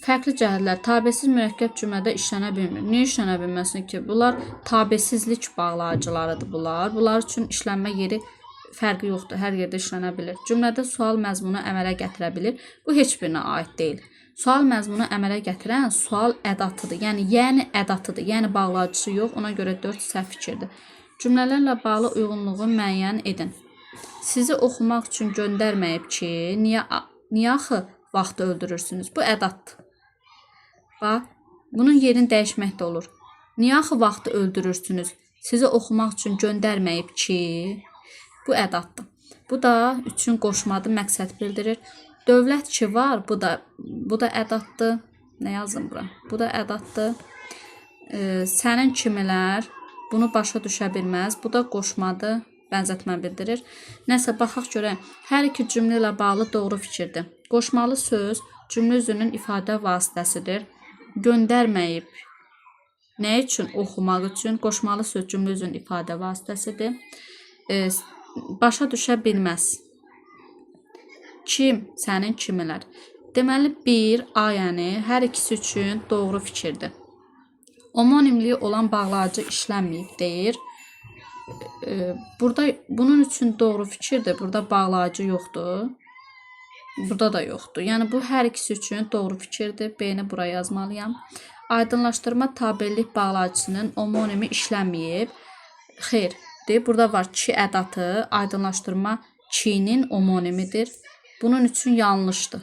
Fərqli cəhətlər. Tabesiz mürəkkəb cümlədə işlənə bilmir. Niyə işlənə bilməsin ki? Bunlar tabesizlik bağlayıcılarıdır bunlar. Bunlar üçün işlənmə yeri fərqi yoxdur, hər yerdə işlənə bilir. Cümlədə sual məzmunu əmələ gətirə bilir. Bu heç birinə aid deyil. Sual məzmunu əmələ gətirən sual ədatıdır. Yəni ədatıdır. Yəni bağlayıcısı yox. Ona görə 4 səhv fikirdir. Cümlələrlə bağlı uyğunluğu müəyyən edin. Sizi oxumaq üçün göndərməyib ki, niyə axı vaxtı öldürürsünüz? Bu ədatdır. Bax, bunun yerini dəyişmək də olur. Niyə axı vaxtı öldürürsünüz? Sizi oxumaq üçün göndərməyib ki, bu ədatdır. Bu da üçün qoşmadır, məqsəd bildirir. Dövlət ki var, bu da ədatdır. Nə yazım bura? Bu da ədatdır. Sənin kimilər bunu başa düşə bilməz. Bu da qoşmadır, bənzətmə bildirir. Nəsə baxaq görək. Hər iki cümlə ilə bağlı doğru fikirdir. Qoşmalı söz cümlə üzünün ifadə vasitəsidir. Göndərməyib. Nə üçün? Oxumaq üçün. Qoşmalı söz cümlə üzünün ifadə vasitəsidir. Başa düşə bilməz. Kim? Sənin kimilər. Deməli, bir, ayəni hər ikisi üçün doğru fikirdir. Homonimliyi olan bağlayıcı işlənməyib deyir. Burada bunun üçün doğru fikirdir. Burada bağlayıcı yoxdur. Burada da yoxdur. Yəni, bu hər ikisi üçün doğru fikirdir. B-ni buraya yazmalıyam. Aydınlaşdırma tabellik bağlayıcısının homonimi işlənməyib. Xeyr, deyib. Burada var ki ədatı. Aydınlaşdırma ki-nin homonimidir. Bunun üçün yanlışdır.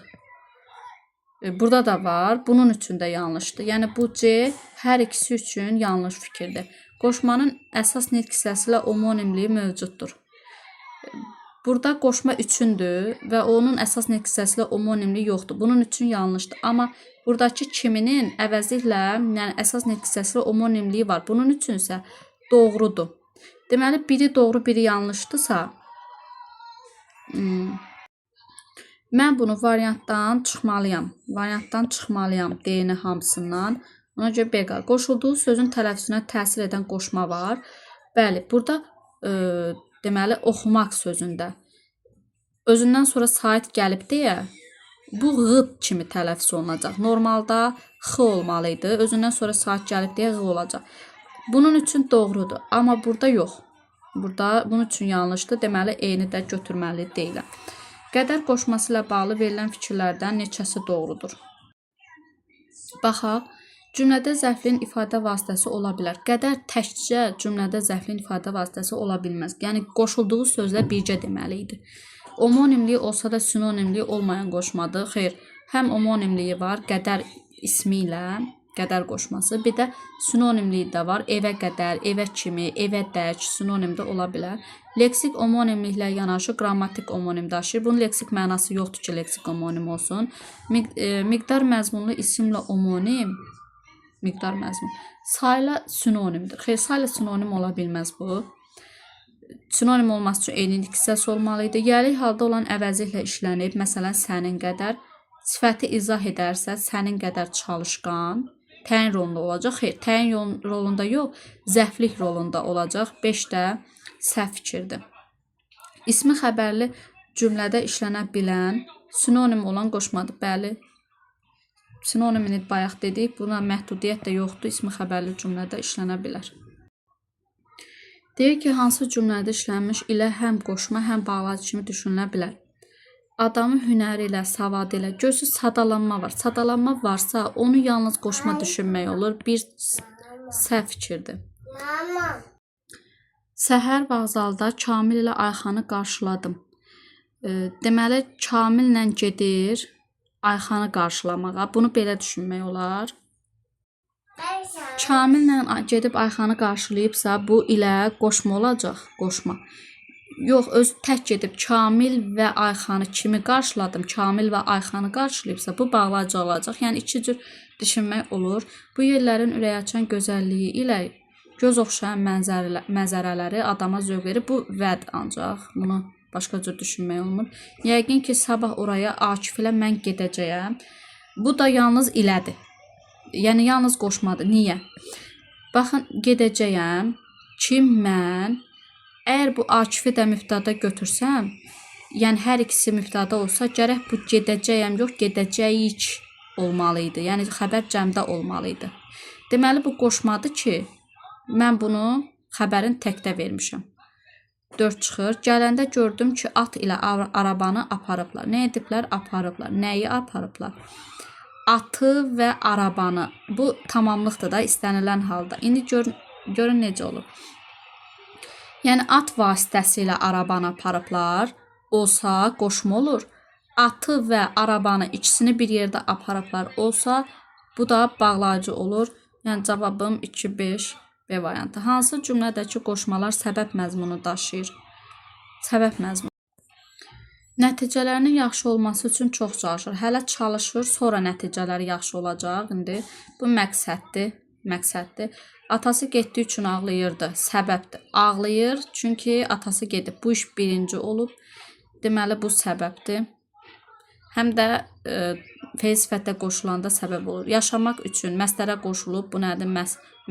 Burada da var. Bunun üçün də yanlışdır. Yəni, bu C hər ikisi üçün yanlış fikirdir. Qoşmanın əsas nitq hissəsi ilə homonimliyi mövcuddur. Burada qoşma üçündür və onun əsas nitq hissəsi ilə homonimliyi yoxdur. Bunun üçün yanlışdır. Amma buradakı kiminin əvəzliklə, yəni əsas nitq hissəsi ilə homonimliyi var. Bunun üçün isə doğrudur. Deməli, biri doğru, biri yanlışdırsa, mən bunu variantdan çıxmalıyam. Variantdan çıxmalıyam D-ni hamısından. Ona görə B qalır. Qoşulduğu sözün tələffüzünə təsir edən qoşma var. Bəli, burada deməli, oxumaq sözündə özündən sonra sait gəlib deyə bu ğ kimi tələffüz olunacaq. Normalda x olmalıydı. Özündən sonra sait gəlib deyə ğ olacaq. Bunun üçün doğrudur. Amma burada yox. Burada bunun üçün yanlışdır. Deməli, E-ni də götürməli deyiləm. Qədər qoşması ilə bağlı verilən fikirlərdən neçəsi doğrudur? Baxaq. Cümlədə zərfin ifadə vasitəsi ola bilər. Qədər təkcə cümlədə zərfin ifadə vasitəsi ola bilməz. Yəni, qoşulduğu sözlə birgə deməli idi. Homonimliyi olsa da sinonimliyi olmayan qoşmadır. Xeyr, həm homonimliyi var, qədər ismi ilə, qədər qoşması. Bir də sinonimliyi də var. Evə qədər, evə kimi, evə dək, sinonim də ola bilər. Leksik homonimliklə yanaşı qrammatik homonim daşıyır. Bunun leksik mənası yoxdur ki, leksik homonim olsun. Miqdar məzmunlu isimlə homonim, miqdar məzmun, sayla sinonimdir. Xeyr, sayla sinonim ola bilməz bu. Sinonim olması üçün eyni hissəsi olmalıydı. Yəlik halda olan əvəzliklə işlənib. Məsələn, sənin qədər. Sifəti izah edərsə, sənin qədər çalışqan. Təyin rolunda olacaq. Xeyr, təyin rolunda yox, zəflik rolunda olacaq. 5 də səhv fikirdir. İsmi xəbərli cümlədə işlənə bilən sinonim olan qoşmadır. Bəli, sinonimini bayaq dedik. Buna məhdudiyyət də yoxdur. İsmi xəbərli cümlədə işlənə bilər. Deyir ki, hansı cümlədə işlənmiş ilə həm qoşma, həm bağlayıcı kimi düşünülə bilər. Adamın hünəri ilə, savadı ilə, gözü sadalanma var. Sadalanma varsa, onu yalnız qoşma düşünmək olur. Bir səhv fikirdir. Səhər vağzalda Kamil ilə Ayxanı qarşıladım. Deməli, Kamillə gedir Ayxanı qarşılamağa. Bunu belə düşünmək olar. Kamillə gedib Ayxanı qarşılayıbsa, bu ilə qoşma olacaq. Qoşma. Yox, öz tək gedib Kamil və Ayxanı kimi qarşıladım. Kamil və Ayxanı qarşılayıbsa, bu bağlayıcı olacaq. Yəni, iki cür düşünmək olur. Bu yerlərin ürək açan gözəlliyi ilə göz oxşayan mənzərələri adama zövq verir. Bu vəd ancaq. Bunu başqa cür düşünmək olmur. Yəqin ki, sabah oraya Akif ilə mən gedəcəyəm. Bu da yalnız ilədir. Yəni, yalnız qoşmadır. Niyə? Baxın, gedəcəyəm. Kim? Mən. Əgər bu Akifi də mübtəda götürsəm, yəni hər ikisi mübtəda olsa, gərək bu gedəcəyəm, yox, gedəcəyik olmalıydı. Yəni, xəbər cəmdə olmalıydı. Deməli, bu qoşmadır ki, mən bunu xəbərin təkdə vermişəm. 4 çıxır. Gələndə gördüm ki, at ilə arabanı aparıblar. Nə ediblər? Aparıblar. Nəyi aparıblar? Atı və arabanı. Bu tamamlıqdır da istənilən halda. İndi görün necə olur. Yəni at vasitəsilə arabanı aparıblar. Olsa qoşma olur. Atı və arabanı ikisini bir yerdə aparıblar olsa, bu da bağlayıcı olur. Yəni cavabım 2-5 B variantı. Hansı cümlədəki qoşmalar səbəb məzmunu daşıyır? Səbəb məzmunu. Nəticələrinin yaxşı olması üçün çox çalışır. Hələ çalışır, sonra nəticələri yaxşı olacaq. İndi bu məqsəddir. Atası getdiyi üçün ağlayırdı. Səbəbdir. Ağlayır çünki atası gedib. Bu iş birinci olub. Deməli bu səbəbdir. Həm də fe'l sifətə qoşulanda səbəb olur. Yaşamaq üçün məsdərə qoşulub. Bu nədir?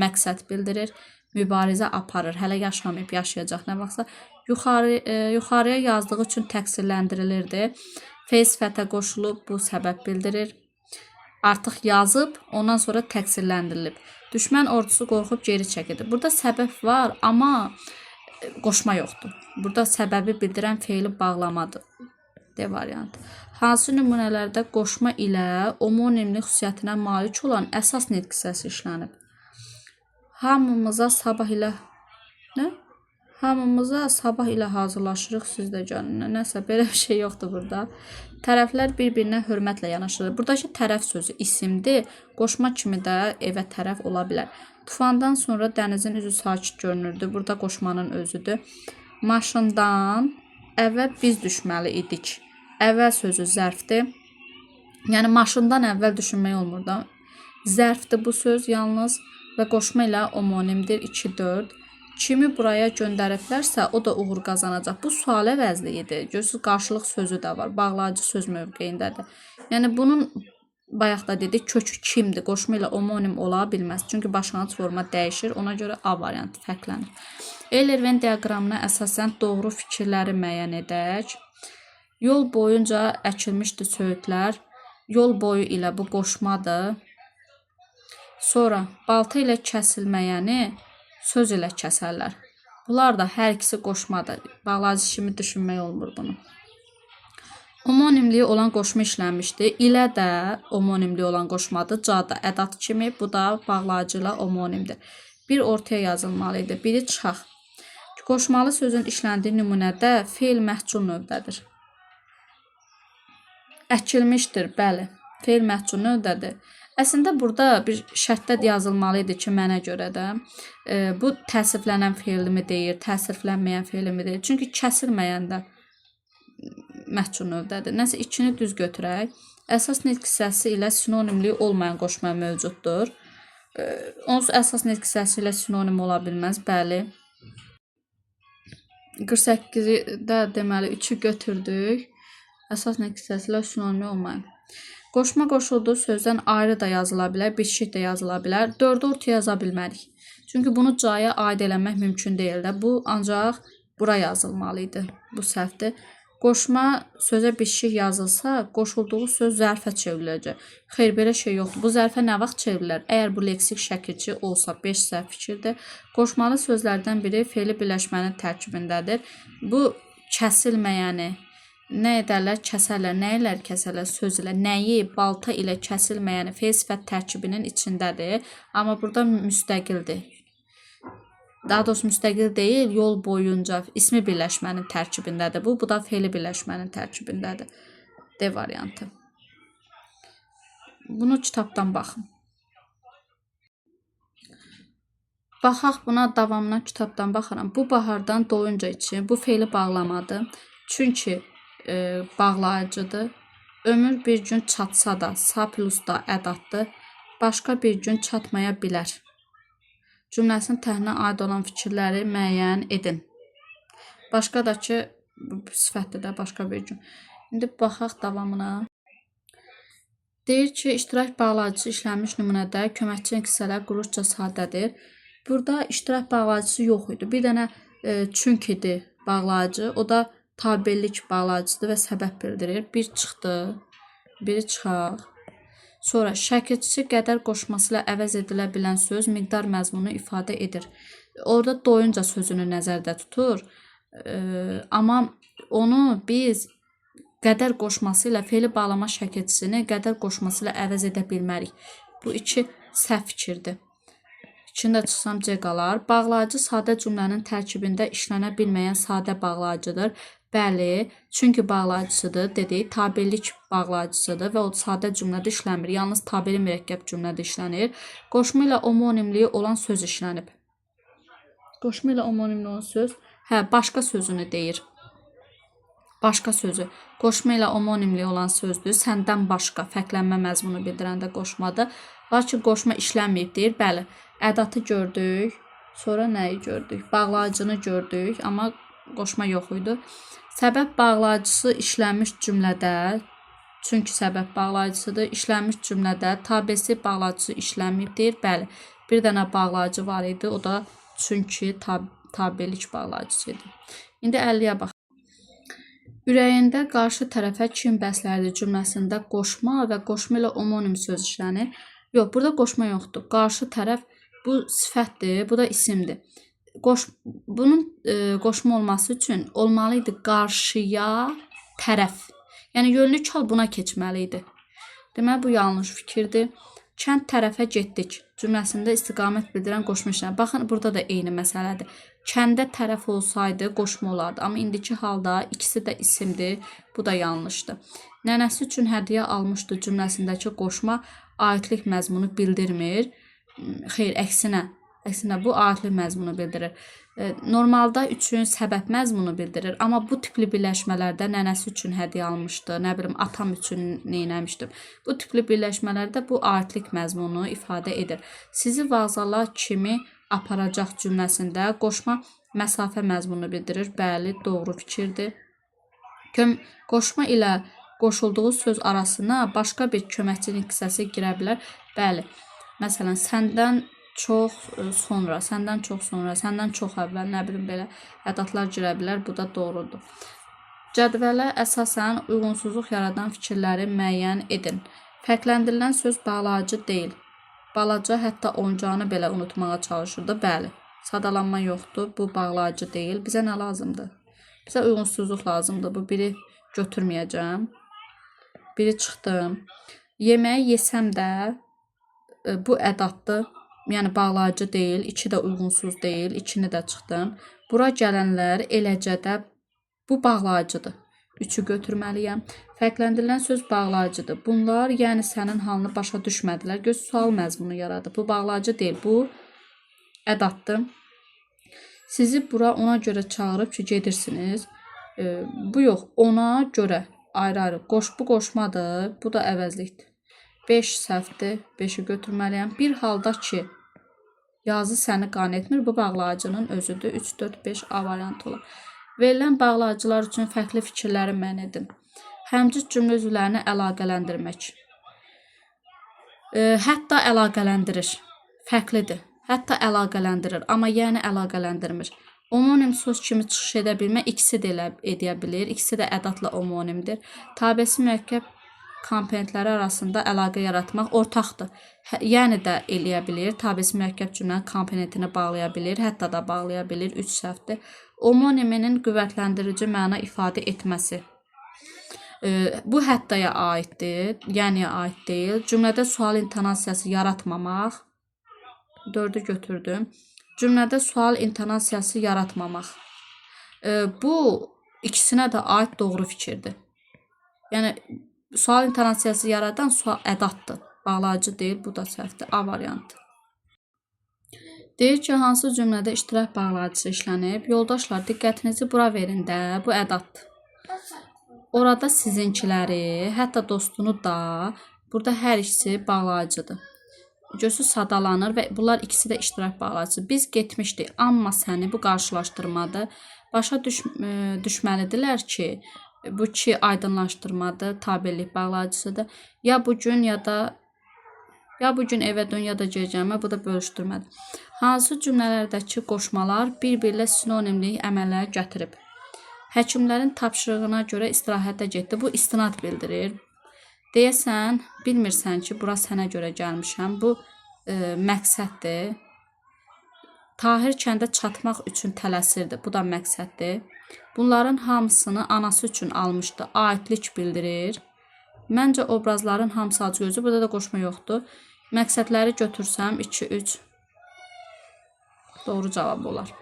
Məqsəd bildirir. Mübarizə aparır. Hələ yaşamayıb, yaşayacaq nə vaxtsa. Yuxarıya yazdığı üçün təqsirləndirilirdi. Fe'l sifətə qoşulub. Bu səbəb bildirir. Artıq yazıb, ondan sonra təqsirləndirilib. Düşmən ordusu qorxub geri çəkildi. Burada səbəb var, amma qoşma yoxdur. Burada səbəbi bildirən fe'li bağlamadır. D variantı. Hansı nümunələrdə qoşma ilə omonimli xüsusiyyətinə malik olan əsas nitq hissəsi işlənib? Hamımıza sabah ilə hazırlaşırıq, siz də gəlin. Nəsə, belə bir şey yoxdur burada. Tərəflər bir-birinə hörmətlə yanaşırlar. Buradakı tərəf sözü isimdir. Qoşma kimi də evə tərəf ola bilər. Tufandan sonra dənizin üzü sakit görünürdü. Burada qoşmanın özüdür. Maşından əvvəl biz düşməli idik. Əvvəl sözü zərfdir. Yəni maşından əvvəl düşünmək olmur da. Zərfdir bu söz yalnız və qoşma ilə omonimdir. 2-4. Kimi buraya göndəriblərsə, o da uğur qazanacaq. Bu sual əvəzliyidir. Görürsünüz, qarşılıq sözü də var. Bağlayıcı söz mövqeyindədir. Yəni bunun bayaq da dedik, kökü kimdir? Qoşma ilə omonim ola bilməz. Çünki başlanğıc forma dəyişir. Ona görə A variantı fərqlənir. Eyler-Venn diaqramına əsasən doğru fikirləri müəyyən edək. Yol boyunca əkilmişdi söğütlər. Yol boyu ilə bu qoşmadır. Sonra balta ilə kəsilməyəni söz ilə kəsərlər. Bunlar da hər ikisi qoşmadır. Bağlayıcı kimi düşünmək olmur bunu. Omonimliyi olan qoşma işlənmişdi. İlə də omonimliyi olan qoşmadır. Cada ədat kimi, bu da bağlayıcı ilə omonimdir. Bir ortaya yazılmalıydı. Biri çıxaq. Qoşmalı sözün işləndiyi nümunədə fe'l məhcul növdədir. Əkilmişdir, bəli. Fe'l məhcul növdədir. Əslində burada bir şərtdə yazılmalıydı ki, mənə görə də bu təsriflənən fe'limi deyir, təsriflənməyən fe'limi deyir. Çünki kəsilməyəndə məhcul növdədir. Nəsə 2-ni düz götürək. Əsas nitq hissəsi ilə sinonimliyi olmayan qoşma mövcuddur. Onsuz əsas nitq hissəsi ilə sinonim ola bilməz, bəli. 48-də deməli 3-ü götürdük. Əsas nitq hissəsi ilə sinonimi olmayan. Qoşma qoşulduğu sözdən ayrı da yazıla bilər, bitişik də yazıla bilər. 4-ü ortaya yaza bilmərik. Çünki bunu caya aid eləmək mümkün deyil də. Bu ancaq bura yazılmalıydı. Bu səhvdir. Qoşma sözə bitişik yazılsa, qoşulduğu söz zərfə çevriləcək. Xeyr, belə şey yoxdur. Bu zərfə nə vaxt çevrilər? Əgər bu leksik şəkilçi olsa 5 səhv fikirdir. Qoşmalı sözlərdən biri fe'li birləşmənin tərkibindədir. Bu kəsilməyəni nə edərlər? Kəsərlər. Nə ilə kəsərlər? Söz ilə. Nəyi balta ilə kəsilməyəni fe'l sifət tərkibinin içindədir. Amma burada müstəqildir. Daha doğrusu müstəqil deyil, yol boyunca ismi birləşmənin tərkibindədir. Bu da fe'li birləşmənin tərkibindədir. D variantı. Bunu kitabdan baxın. Baxaq buna davamına kitabdan baxıram. Bu bahardan doyunca için bu fe'li bağlamadır. Çünki bağlayıcıdır. Ömür bir gün çatsa da, sa plus da ədatdır. Başqa bir gün çatmaya bilər. Cümləsinin təhnə aid olan fikirləri müəyyən edin. Başqa da ki, sifətdir də başqa bir gün. İndi baxaq davamına. Deyir ki, iştirak bağlayıcısı işlənmiş nümunədə köməkçi hissələr quruluşca sadədir. Burada iştirak bağlayıcısı yox idi. Bir dənə çünkidir bağlayıcı. O da tabellik bağlayıcıdır və səbəb bildirir. Bir çıxdı, biri çıxaq. Sonra şəkilçisi qədər qoşması ilə əvəz edilə bilən söz miqdar məzmunu ifadə edir. Orada doyunca sözünü nəzərdə tutur. Amma onu biz qədər qoşması ilə fe'li bağlama şəkilçisini qədər qoşması ilə əvəz edə bilmərik. Bu iki səhv fikirdir. İçində çıxsam C qalar. Bağlayıcı sadə cümlənin tərkibində işlənə bilməyən sadə bağlayıcıdır. Bəli, çünki bağlayıcısıdır dedik. Tabellik bağlayıcısıdır və o sadə cümlədə işləmir. Yalnız tabeli mürəkkəb cümlədə işlənir. Qoşma ilə omonimliyi olan söz işlənib. Qoşma ilə omonimli olan söz, başqa sözünü deyir. Başqa sözü. Qoşma ilə omonimli olan sözdür. Səndən başqa fərqlənmə məzmunu bildirəndə qoşmadır. Lakin qoşma işlənməyib deyir. Bəli, ədatı gördük. Sonra nəyi gördük? Bağlayıcını gördük, amma qoşma yox idi. Səbəb bağlayıcısı işlənmiş cümlədə, çünki səbəb bağlayıcısıdır, işlənmiş cümlədə tabesi bağlayıcısı işlənməyib deyir. Bəli, bir dənə bağlayıcı var idi. O da çünki tabelik bağlayıcısı idi. İndi 50-yə bax. Ürəyində qarşı tərəfə kim bəslərdir cümləsində qoşma və qoşma ilə omonim söz işlənir. Yox, burada qoşma yoxdur. Qarşı tərəf bu sifətdir, bu da isimdir. Bunun qoşma olması üçün olmalı idi qarşıya tərəf. Yəni yönlü kal buna keçməli idi. Deməli, bu yanlış fikirdir. Kənd tərəfə getdik cümləsində istiqamət bildirən qoşma işlənir. Baxın, burada da eyni məsələdir. Kəndə tərəf olsaydı qoşma olardı. Amma indiki halda ikisi də isimdir. Bu da yanlışdır. Nənəsi üçün hədiyyə almışdı cümləsindəki qoşma aidlik məzmunu bildirmir. Xeyr, əksinə. Əksinə bu aidlik məzmunu bildirir. Normalda üçün səbəb məzmunu bildirir. Amma bu tipli birləşmələrdə nənəsi üçün hədiyyə almışdı. Nə bilim, atam üçün neynəmişdim. Bu tipli birləşmələrdə bu aidlik məzmunu ifadə edir. Sizi vağzala kimi aparacaq cümləsində qoşma məsafə məzmunu bildirir. Bəli, doğru fikirdir. Qoşma ilə qoşulduğu söz arasına başqa bir köməkçinin hissəsi girə bilər. Bəli, məsələn, səndən çox sonra, səndən çox sonra, səndən çox əvvəl, nə bilim, belə ədatlar girə bilər. Bu da doğrudur. Cədvələ əsasən uyğunsuzluq yaradan fikirləri müəyyən edin. Fərqləndirilən söz bağlayıcı deyil. Balaca hətta oncanı belə unutmağa çalışırdı. Bəli, sadalanma yoxdur. Bu bağlayıcı deyil. Bizə nə lazımdır? Bizə uyğunsuzluq lazımdır. Bu biri götürməyəcəm. Biri çıxdım. Yeməyi yesəm də bu ədatdır. Yəni bağlayıcı deyil. İki də uyğunsuz deyil. İkini də çıxdım. Bura gələnlər eləcə də bu bağlayıcıdır. Üçü götürməliyəm. Fərqləndirilən söz bağlayıcıdır. Bunlar, yəni sənin halını başa düşmədilər. Göz sual məzmunu yaradı. Bu bağlayıcı deyil. Bu ədatdır. Sizi bura ona görə çağırıb ki, gedirsiniz. Bu yox, ona görə ayrı-ayrı. Bu qoşmadır. Bu da əvəzlikdir. 5 səhvdir. 5-i götürməliyəm. Bir halda ki, yazı səni qane etmir. Bu bağlayıcının özüdür. 3, 4, 5 A variantı olur. Verilən bağlayıcılar üçün fərqli fikirləri müəyyən edin. Həmcins cümlə üzvlərini əlaqələndirmək. Hətta əlaqələndirir. Fərqlidir. Hətta əlaqələndirir, amma yəni əlaqələndirmir. Omonim söz kimi çıxış edə bilmə ikisi də edə bilir. İkisi də ədatla omonimdir. Tabesi mürəkkəb komponentləri arasında əlaqə yaratmaq ortaqdır. Yəni də eləyə bilir. Tabesi mürəkkəb cümlənin komponentini bağlaya bilir, hətta da bağlaya bilir. 3 səhvdir. Omoniminin qüvvətləndirici məna ifadə etməsi. Bu həttaya aiddir, yəni aid deyil. Cümlədə sual intonasiyası yaratmamaq. 4-ü götürdüm. Cümlədə sual intonasiyası yaratmamaq. Bu ikisinə də aid doğru fikirdir. Yəni sual intonasiyası yaradan sual ədatdır. Bağlayıcı deyil, bu da səhvdir. A variantı. Deyir ki, hansı cümlədə iştirak bağlayıcısı işlənib? Yoldaşlar, diqqətinizi bura verin də, bu ədatdır. Orada sizinkiləri, hətta dostunu da, burada hər ikisi bağlayıcıdır. Gözü sadalanır və bunlar ikisi də iştirak bağlayıcısı. Biz getmişdik, amma səni bu qarşılaşdırmadır. Başa düşməlidirlər ki, bu ki aydınlaşdırmadır, tabellik bağlayıcısıdır. Ya bugün evə dön, ya da gecəmə, bu da bölüşdürmədir. Hansı cümlələrdəki qoşmalar bir-birlə sinonimlik əməlləri gətirib? Həkimlərin tapşırığına görə istirahətə getdi. Bu istinad bildirir. Deyəsən, bilmirsən ki, bura sənə görə gəlmişəm. Bu məqsəddir. Tahir kəndə çatmaq üçün tələsirdi. Bu da məqsəddir. Bunların hamısını anası üçün almışdı. Aidlik bildirir. Məncə obrazların hamısı acgözlü. Burada da qoşma yoxdur. Məqsədləri götürsəm 2, 3 doğru cavab olar.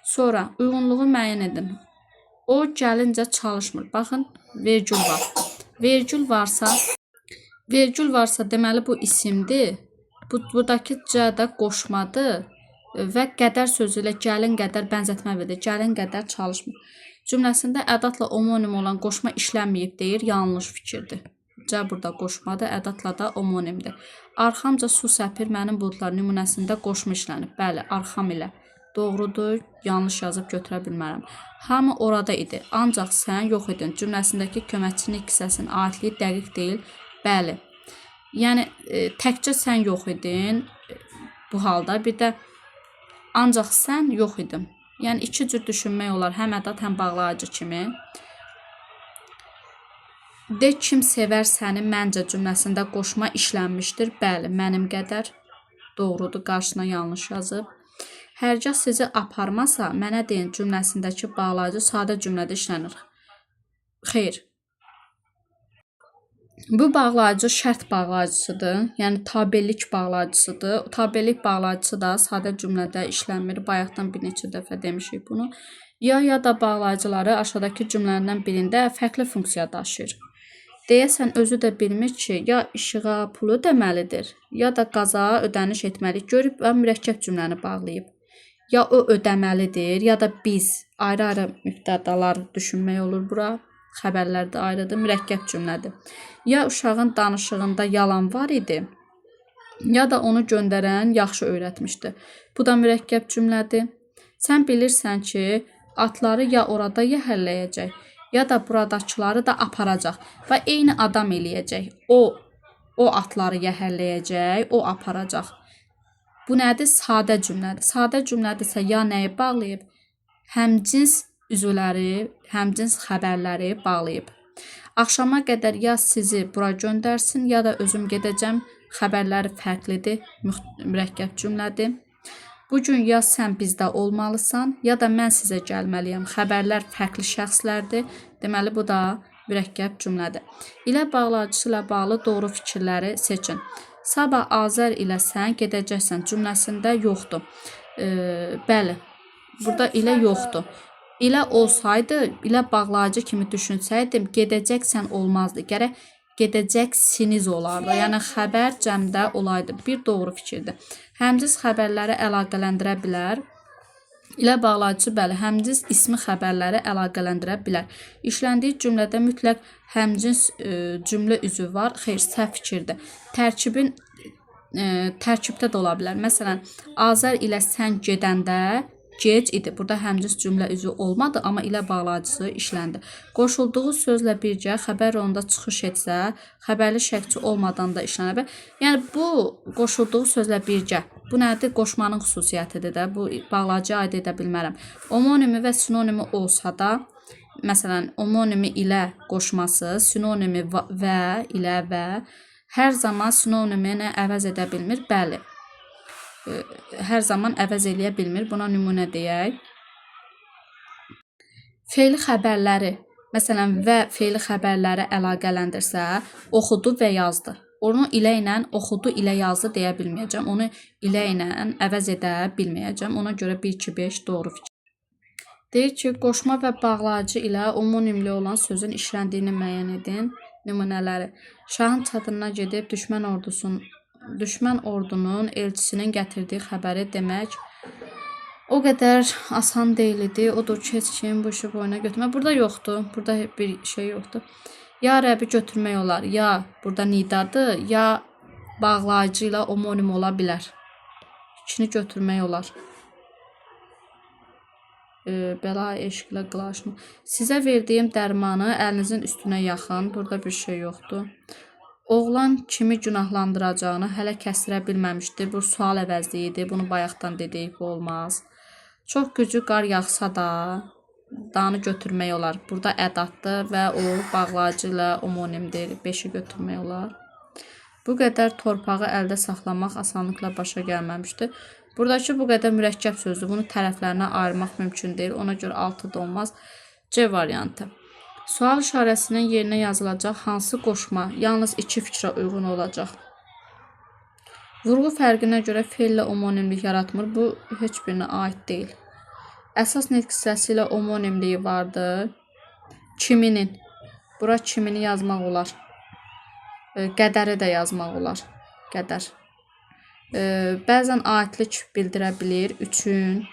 Sonra uyğunluğu müəyyən edin. O gəlincə çalışmır. Baxın, vergül var. Vergül varsa deməli bu isimdir. Buradakı c də qoşmadır və qədər sözü ilə gəlin qədər bənzətmə verir. Gəlin qədər çalışmır. Cümləsində ədatla omonim olan qoşma işlənməyib deyir, yanlış fikirdir. C burada qoşmadır, ədatla da omonimdir. Arxamca su səpir mənim buludlar nümunəsində qoşma işlənib. Bəli, arxam ilə doğrudur, yanlış yazıb götürə bilmərəm. Hamı orada idi, ancaq sən yox idin. Cümləsindəki köməkçinin hissəsinin aidliyi dəqiq deyil. Bəli. Yəni təkcə sən yox idin bu halda, bir də ancaq sən yox idin. Yəni iki cür düşünmək olar, həm ədat, həm bağlayıcı kimi. De kim sevər səni məncə cümləsində qoşma işlənmişdir. Bəli, mənim qədər doğrudur, qarşısına yanlış yazıb. Hərgah sizi aparmasa, mənə deyin cümləsindəki bağlayıcı sadə cümlədə işlənir. Xeyr. Bu bağlayıcı şərt bağlayıcısıdır, yəni tabellik bağlayıcısıdır. Tabellik bağlayıcısı da sadə cümlədə işlənmir. Bayaqdan bir neçə dəfə demişik bunu. Ya da bağlayıcıları aşağıdakı cümlələrdən birində fərqli funksiya daşıyır. Deyəsən özü də bilmir ki, ya işığa pulu ödəməlidir, ya da qaza ödəniş etməli. Görüb və mürəkkəb cümləni bağlayıb. Ya o ödəməlidir, ya da biz ayrı-ayrı mübtədalar düşünmək olur bura. Xəbərlər də ayrıdır, mürəkkəb cümlədir. Ya uşağın danışığında yalan var idi, ya da onu göndərən yaxşı öyrətmişdi. Bu da mürəkkəb cümlədir. Sən bilirsən ki, atları ya orada yəhərləyəcək, ya da buradakıları da aparacaq və eyni adam eləyəcək. O atları yəhərləyəcək, o aparacaq. Bu nədir? Sadə cümlədir. Sadə cümlədirsə ya nəyi bağlayıb? Həmcins üzvləri, həmcins xəbərləri bağlayıb. Axşama qədər ya sizi bura göndərsin, ya da özüm gedəcəm. Xəbərləri fərqlidir, mürəkkəb cümlədir. Bugün ya sən bizdə olmalısan, ya da mən sizə gəlməliyəm. Xəbərlər fərqli şəxslərdir. Deməli, bu da mürəkkəb cümlədir. İlə bağlayıcısı ilə bağlı doğru fikirləri seçin. Sabah Azər ilə sən gedəcəksən cümləsində yoxdur. Bəli, burada ilə yoxdur. İlə olsaydı, ilə bağlayıcı kimi düşünsəydim, gedəcəksən olmazdı. Gərək gedəcəksiniz olardı. Yəni xəbər cəmdə olaydı. Bir doğru fikirdir. Həmciz xəbərləri əlaqələndirə bilər. İlə bağlayıcı bəli, həmciz ismi xəbərləri əlaqələndirə bilər. İşləndiyi cümlədə mütləq həmcins cümlə üzvü var. Xeyr, səhv fikirdir. Tərkibdə də ola bilər. Məsələn, Azər ilə sən gedəndə gec idi. Burada həmcins cümlə üzvü olmadı, amma ilə bağlayıcısı işləndi. Qoşulduğu sözlə birgə xəbər onda çıxış etsə, xəbərli şəkçi olmadan da işlənə bilər. Yəni bu qoşulduğu sözlə birgə. Bu nədir? Qoşmanın xüsusiyyətidir də. Bu bağlayıcıya aid edə bilmərəm. Omonimi və sinonimi olsa da, məsələn, omonimi ilə qoşması, sinonimi və ilə və hər zaman sinonimini əvəz edə bilmir. Bəli. Hər zaman əvəz eləyə bilmir. Buna nümunə deyək. Fe'li xəbərləri, məsələn, və fe'li xəbərləri əlaqələndirsə, oxudu və yazdı. Onu ilə ilə oxudu, ilə yazdı deyə bilməyəcəm. Onu ilə ilə əvəz edə bilməyəcəm. Ona görə 1, 2, 5 doğru fikir. Deyir ki, qoşma və bağlayıcı ilə omonimli olan sözün işləndiyini müəyyən edin. Nümunələri. Şahın çadırına gedib düşmən ordunun elçisinin gətirdiyi xəbəri demək o qədər asan deyildi. Odur ki, heç kim bu işi boyuna götürmək. Burada yoxdur. Burada bir şey yoxdur. Ya rəbi götürmək olar, ya burada nidadır, ya bağlayıcı ilə omonim ola bilər. İkini götürmək olar. Bəla, eşq ilə qılaşma. Sizə verdiyim dərmanı əlinizin üstünə yaxın. Burada bir şey yoxdur. Oğlan kimi günahlandıracağını hələ kəstirə bilməmişdi. Bu sual əvəzliyidir. Bunu bayaqdan dedik, bu olmaz. Çox güclü qar yağsa da danı götürmək olar. Burada ədatdır və o bağlayıcı ilə omonimdir. 5-i götürmək olar. Bu qədər torpağı əldə saxlamaq asanlıqla başa gəlməmişdi. Buradakı bu qədər mürəkkəb sözdür. Bunu tərəflərinə ayırmaq mümkün deyil. Ona görə 6 da olmaz. C variantı. Sual işarəsinin yerinə yazılacaq hansı qoşma yalnız iki fikrə uyğun olacaq? Vurğu fərqinə görə feillə omonimlik yaratmır. Bu heç birinə aid deyil. Əsas nitq hissəsi ilə omonimliyi vardır. Kiminin. Bura kimini yazmaq olar. Qədəri də yazmaq olar. Qədər. Bəzən aidlik bildirə bilir. Üçün.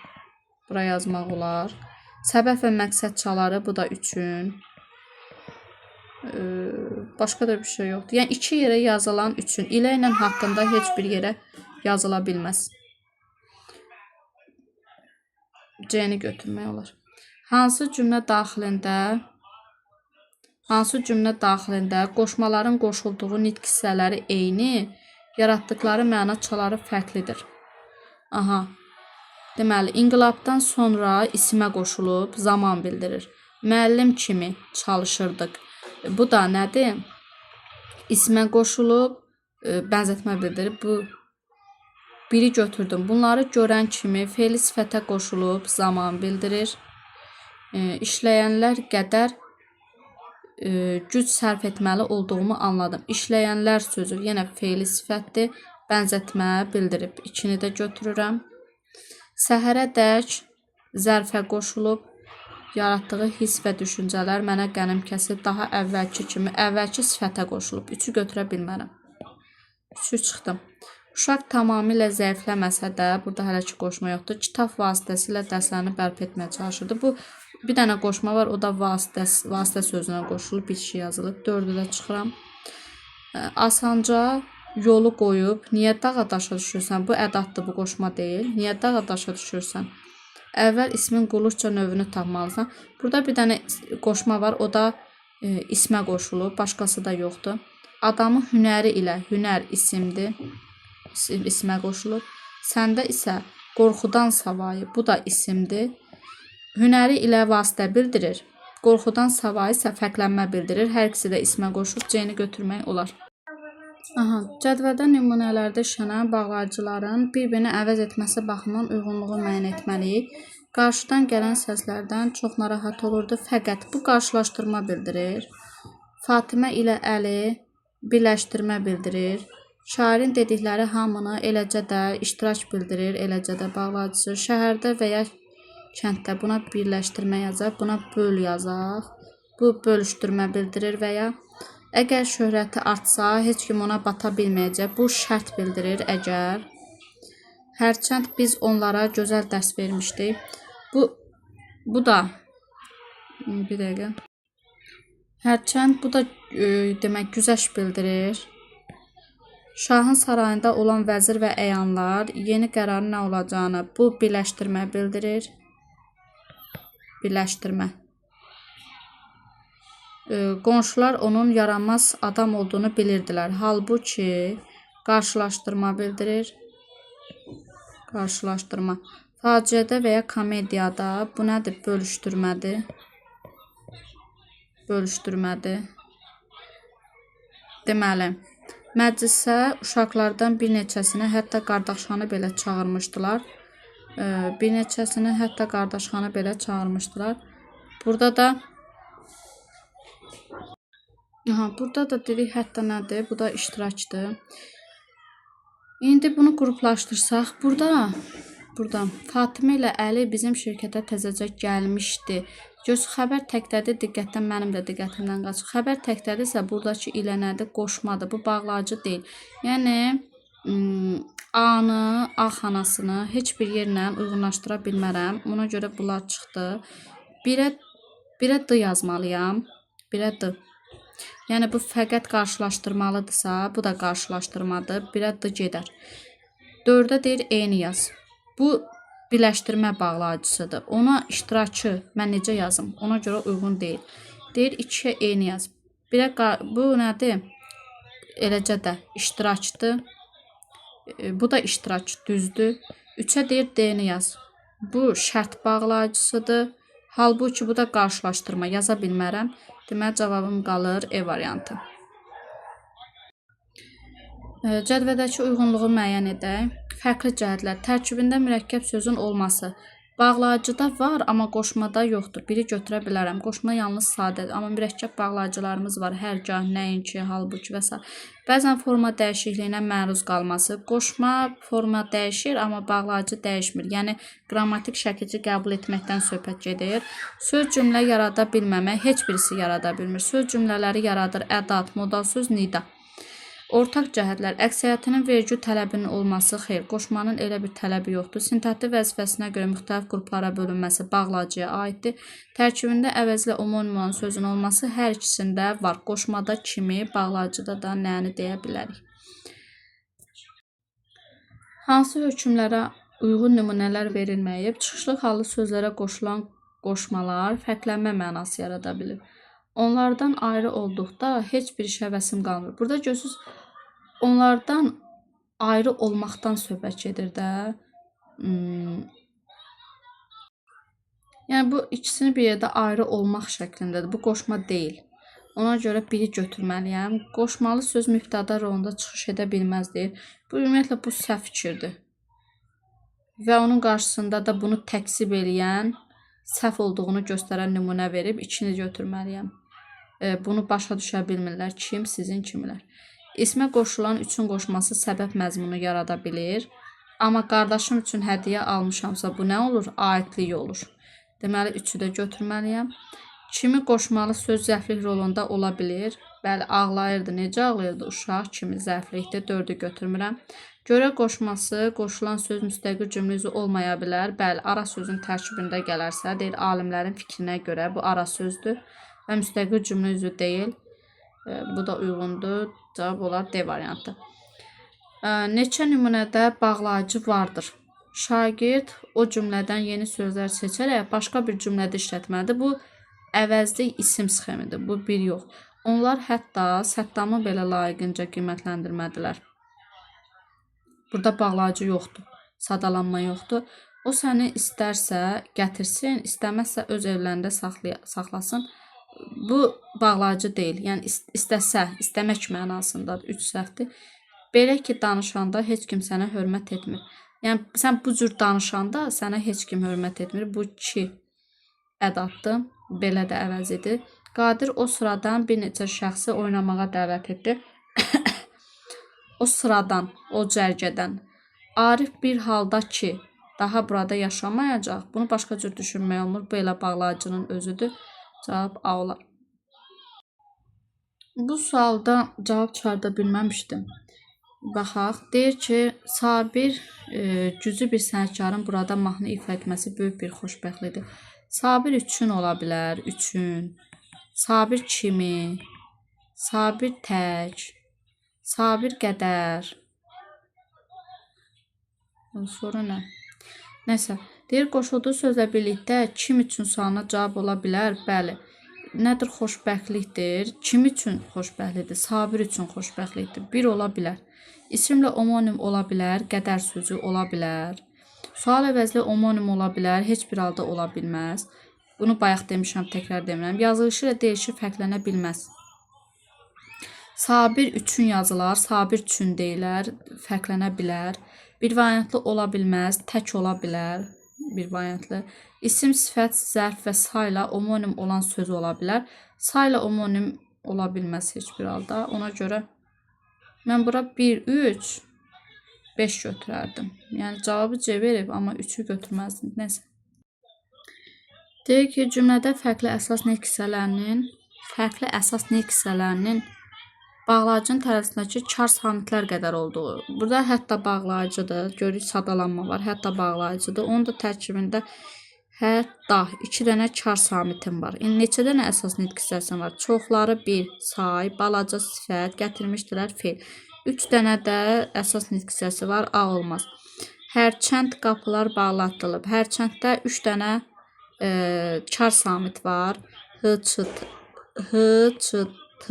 Bura yazmaq olar. Səbəb və məqsəd çaları. Bu da üçün. Başqa da bir şey yoxdur. Yəni, iki yerə yazılan üçün ilə ilə haqqında heç bir yerə yazıla bilməz. C-ni götürmək olar. Hansı cümlə daxilində qoşmaların qoşulduğu nitq hissələri eyni, yaratdıkları məna çaları fərqlidir? Aha. Deməli, inqilabdan sonra isimə qoşulub, zaman bildirir. Müəllim kimi çalışırdıq. Bu da nədir? İsmə qoşulub, bənzətmə bildirir. Bu, biri götürdüm. Bunları görən kimi fe'li sifətə qoşulub, zaman bildirir. İşləyənlər qədər güc sərf etməli olduğumu anladım. İşləyənlər sözü yenə fe'li sifətdir. Bənzətmə bildirib. İkini də götürürəm. Səhərə dək zərfə qoşulub, yaratdığı hiss və düşüncələr mənə qənim kəsib, daha əvvəlki kimi əvvəlki sifətə qoşulub. Üçü götürə bilmərəm. Üçü çıxdım. Uşaq tamamilə zəifləməsə də, burada hələ ki qoşma yoxdur. Kitab vasitəsilə dərslərini bərpa etməyə çalışırdı. Bu, bir dənə qoşma var, o da vasitə sözünə qoşulub, bir şey yazılıb. 4-ü də çıxıram. Asanca yolu qoyub, niyə dağa daşa düşürsən? Bu ədatdır, bu qoşma deyil. Niyə dağa daşa düşürsən? Əvvəl ismin qulluqca növünü tapmalısan. Burada bir dənə qoşma var, o da ismə qoşulub, başqası da yoxdur. Adamın hünəri ilə, hünər isimdir, ismə qoşulub. Səndə isə qorxudan savayı, bu da isimdir. Hünəri ilə vasitə bildirir, qorxudan savayı isə fərqlənmə bildirir. Hər ikisi də ismə qoşulub, C-ni götürmək olar. Aha, cədvəldə nümunələrdə işlənən bağlayıcıların bir-birini əvəz etməsi baxımından uyğunluğu müəyyən etməliyik. Qarşıdan gələn səslərdən çox narahat olurdu. Fəqət bu qarşılaşdırma bildirir. Fatimə ilə Əli birləşdirmə bildirir. Şairin dedikləri hamını eləcə də iştirak bildirir. Eləcə də bağlayıcısı. Şəhərdə və ya kənddə buna birləşdirmə yazaq. Buna böl yazaq. Bu bölüşdürmə bildirir və ya əgər şöhrəti artsa, heç kim ona bata bilməyəcək. Bu şərt bildirir, əgər. Hərçənd biz onlara gözəl dərs vermişdik. Bu da, bir dəqiqə. Hərçənd bu da demək güzəşt bildirir. Şahın sarayında olan vəzir və əyanlar yeni qərarın nə olacağını, bu birləşdirmə bildirir. Birləşdirmə. Qonşular onun yaranmaz adam olduğunu bilirdilər. Halbuki qarşılaşdırma bildirir. Qarşılaşdırma. Faciədə və ya komediyada bu nədir? Bölüşdürmədir. Bölüşdürmədir. Deməli, məclisə uşaqlardan bir neçəsini, hətta qardaşxanı belə çağırmışdılar. Bir neçəsini, hətta qardaşxanı belə çağırmışdılar. Burada da dedik, hətta nədir? Bu da iştirakdır. İndi bunu qruplaşdırsaq, burada Fatimə ilə Əli bizim şirkətə təzəcə gəlmişdi. Göz xəbər təkdədir, diqqətdən mənim də diqqətimdən qaçır. Xəbər təkdədirsə, buradakı ilə nədir? Qoşmadır, bu bağlayıcı deyil. Yəni, A-nı, A xanasını heç bir yerlə uyğunlaşdıra bilmərəm. Ona görə bunlar çıxdı. Birə D yazmalıyam. Birə D. Yəni, bu fəqət qarşılaşdırmalıdırsa, bu da qarşılaşdırmadır. Birə D gedər. 4-də deyir, eyni yaz. Bu, birləşdirmə bağlayıcısıdır. Ona iştirakçı, mən necə yazım? Ona görə uyğun deyil. Deyir, 2-yə eyni yaz. Bu nədir? Eləcə də iştirakçıdır. Bu da iştirak, düzdür. 3-ə deyir, D-ni yaz. Bu, şərt bağlayıcısıdır. Halbuki bu da qarşılaşdırma, yaza bilmərəm. Deməli, cavabım qalır E variantı. Cədvəldəki uyğunluğu müəyyən edək. Fərqli cəhətlər. Tərkibində mürəkkəb sözün olması. Bağlayıcıda var, amma qoşmada yoxdur. Biri götürə bilərəm. Qoşma yalnız sadədir, amma mürəkkəb bağlayıcılarımız var. Hərgah, nəinki, halbuki və s. Bəzən forma dəyişikliyinə məruz qalması. Qoşma forma dəyişir, amma bağlayıcı dəyişmir. Yəni qrammatik şəkilci qəbul etməkdən söhbət gedir. Söz cümlə yarada bilməmək heç birisi yarada bilmir. Söz cümlələri yaradır ədat, modal söz, nida. Ortaq cəhətlər. Əksəriyyətinin vergü tələbinin olması, xeyr, qoşmanın elə bir tələbi yoxdur. Sintaktik vəzifəsinə görə müxtəlif qruplara bölünməsi bağlayıcıya aiddir. Tərkibində əvəzlə omonim olan sözün olması hər ikisində var. Qoşmada kimi, bağlayıcıda da nəni deyə bilərik. Hansı hökmlərə uyğun nümunələr verilməyib? Çıxışlıq hallı sözlərə qoşulan qoşmalar fərqlənmə mənası yarada bilir. Onlardan ayrı olduqda heç bir işə həvəsim qalmır. Burada görürsünüz, onlardan ayrı olmaqdan söhbət gedir də. Yəni bu ikisini bir yerdə ayrı olmaq şəklindədir. Bu qoşma deyil. Ona görə biri götürməliyəm. Qoşmalı söz mübtəda rolunda çıxış edə bilməz deyir. Bu ümumiyyətlə bu səhv fikirdir. Və onun qarşısında da bunu təksib eləyən, səhv olduğunu göstərən nümunə verib ikini götürməliyəm. Bunu başa düşə bilmirlər. Kim? Sizin kimilər. İsmə qoşulan üçün qoşması səbəb məzmunu yarada bilir. Amma qardaşım üçün hədiyyə almışamsa bu nə olur? Aidlik olur. Deməli, üçü də götürməliyəm. Kimi qoşmalı söz zərflik rolunda ola bilir. Bəli, ağlayırdı. Necə ağlayırdı? Uşaq kimi zərflikdir. 4-ü götürmürəm. Görə qoşması, qoşulan söz müstəqil cümlə üzvü olmaya bilər. Bəli, ara sözün tərkibində gələrsə, deyir, alimlərin fikrinə görə bu ara sözdür və müstəqil cümlə üzvü deyil. Bu da uyğundur. Cavab olar D variantı. Neçə nümunədə bağlayıcı vardır? Şagird o cümlədən yeni sözlər seçərək başqa bir cümlədə işlətməlidir. Bu əvəzlik isim sxemidir. Bu bir yox. Onlar hətta səttamı belə layiqincə qiymətləndirmədilər. Burada bağlayıcı yoxdur. Sadalanma yoxdur. O səni istərsə gətirsin, istəməzsə öz evlərində saxlasın. Bu bağlayıcı deyil. Yəni istəsə, istəmək mənasındadır. 3 səhvdir. Belə ki, danışanda heç kim sənə hörmət etmir. Yəni sən bu cür danışanda sənə heç kim hörmət etmir. Bu 2 ədatdır. Belə də əvəz edir. Qadir o sıradan bir neçə şəxsi oynamağa dəvət etdi. O sıradan, o cərgədən. Arif bir halda ki, daha burada yaşamayacaq. Bunu başqa cür düşünmək olmur. Bu elə bağlayıcının özüdür. Cavab A olar. Bu sualda cavab çıxarda bilməmişdim. Baxaq. Deyir ki, Sabir güclü bir sənətkarın burada mahnı ifa etməsi böyük bir xoşbəxtlikdir. Sabir üçün ola bilər. Üçün. Sabir kimi. Sabir tək. Sabir qədər. Sonra nə? Nəsə. Deyir, qoşulduğu sözlə birlikdə kim üçün sualına cavab ola bilər? Bəli. Nədir xoşbəxtlikdir? Kim üçün xoşbəxtlikdir? Sabir üçün xoşbəxtlikdir. Bir ola bilər. İsimlə omonim ola bilər. Qədər sözü ola bilər. Sual əvəzli omonim ola bilər. Heç bir halda ola bilməz. Bunu bayaq demişəm, təkrar demirəm. Yazılışı ilə deyişi fərqlənə bilməz. Sabir üçün yazılar, sabir üçün deyilər, fərqlənə bilər. Bir variantlı ola bilməz, tək ola bilər. Bir variantlı. İsim, sifət, zərf və sayla omonim olan söz ola bilər. Sayla omonim ola bilməz heç bir halda. Ona görə mən bura 1, 3, 5 götürərdim. Yəni cavabı C verib, amma 3-ü götürməzdim. Nəsə. Deyir ki, cümlədə fərqli əsas nitq hissələrinin bağlayıcının tərəfindəki kar samitlər qədər olduğu. Burada hətta bağlayıcıdır. Görürük, sadalanma var. Hətta bağlayıcıdır. Onun da tərkibində hətta 2 dənə kar samitim var. Neçə dənə əsas nitq hissəsi var? Çoxları 1, say, balaca sifət, gətirmişdilər fe'l. 3 dənə də əsas nitq hissəsi var. A olmaz. Hərçənd qapılar bağlatdılıb. Hərçənddə 3 dənə kar samit var. H, ç, t.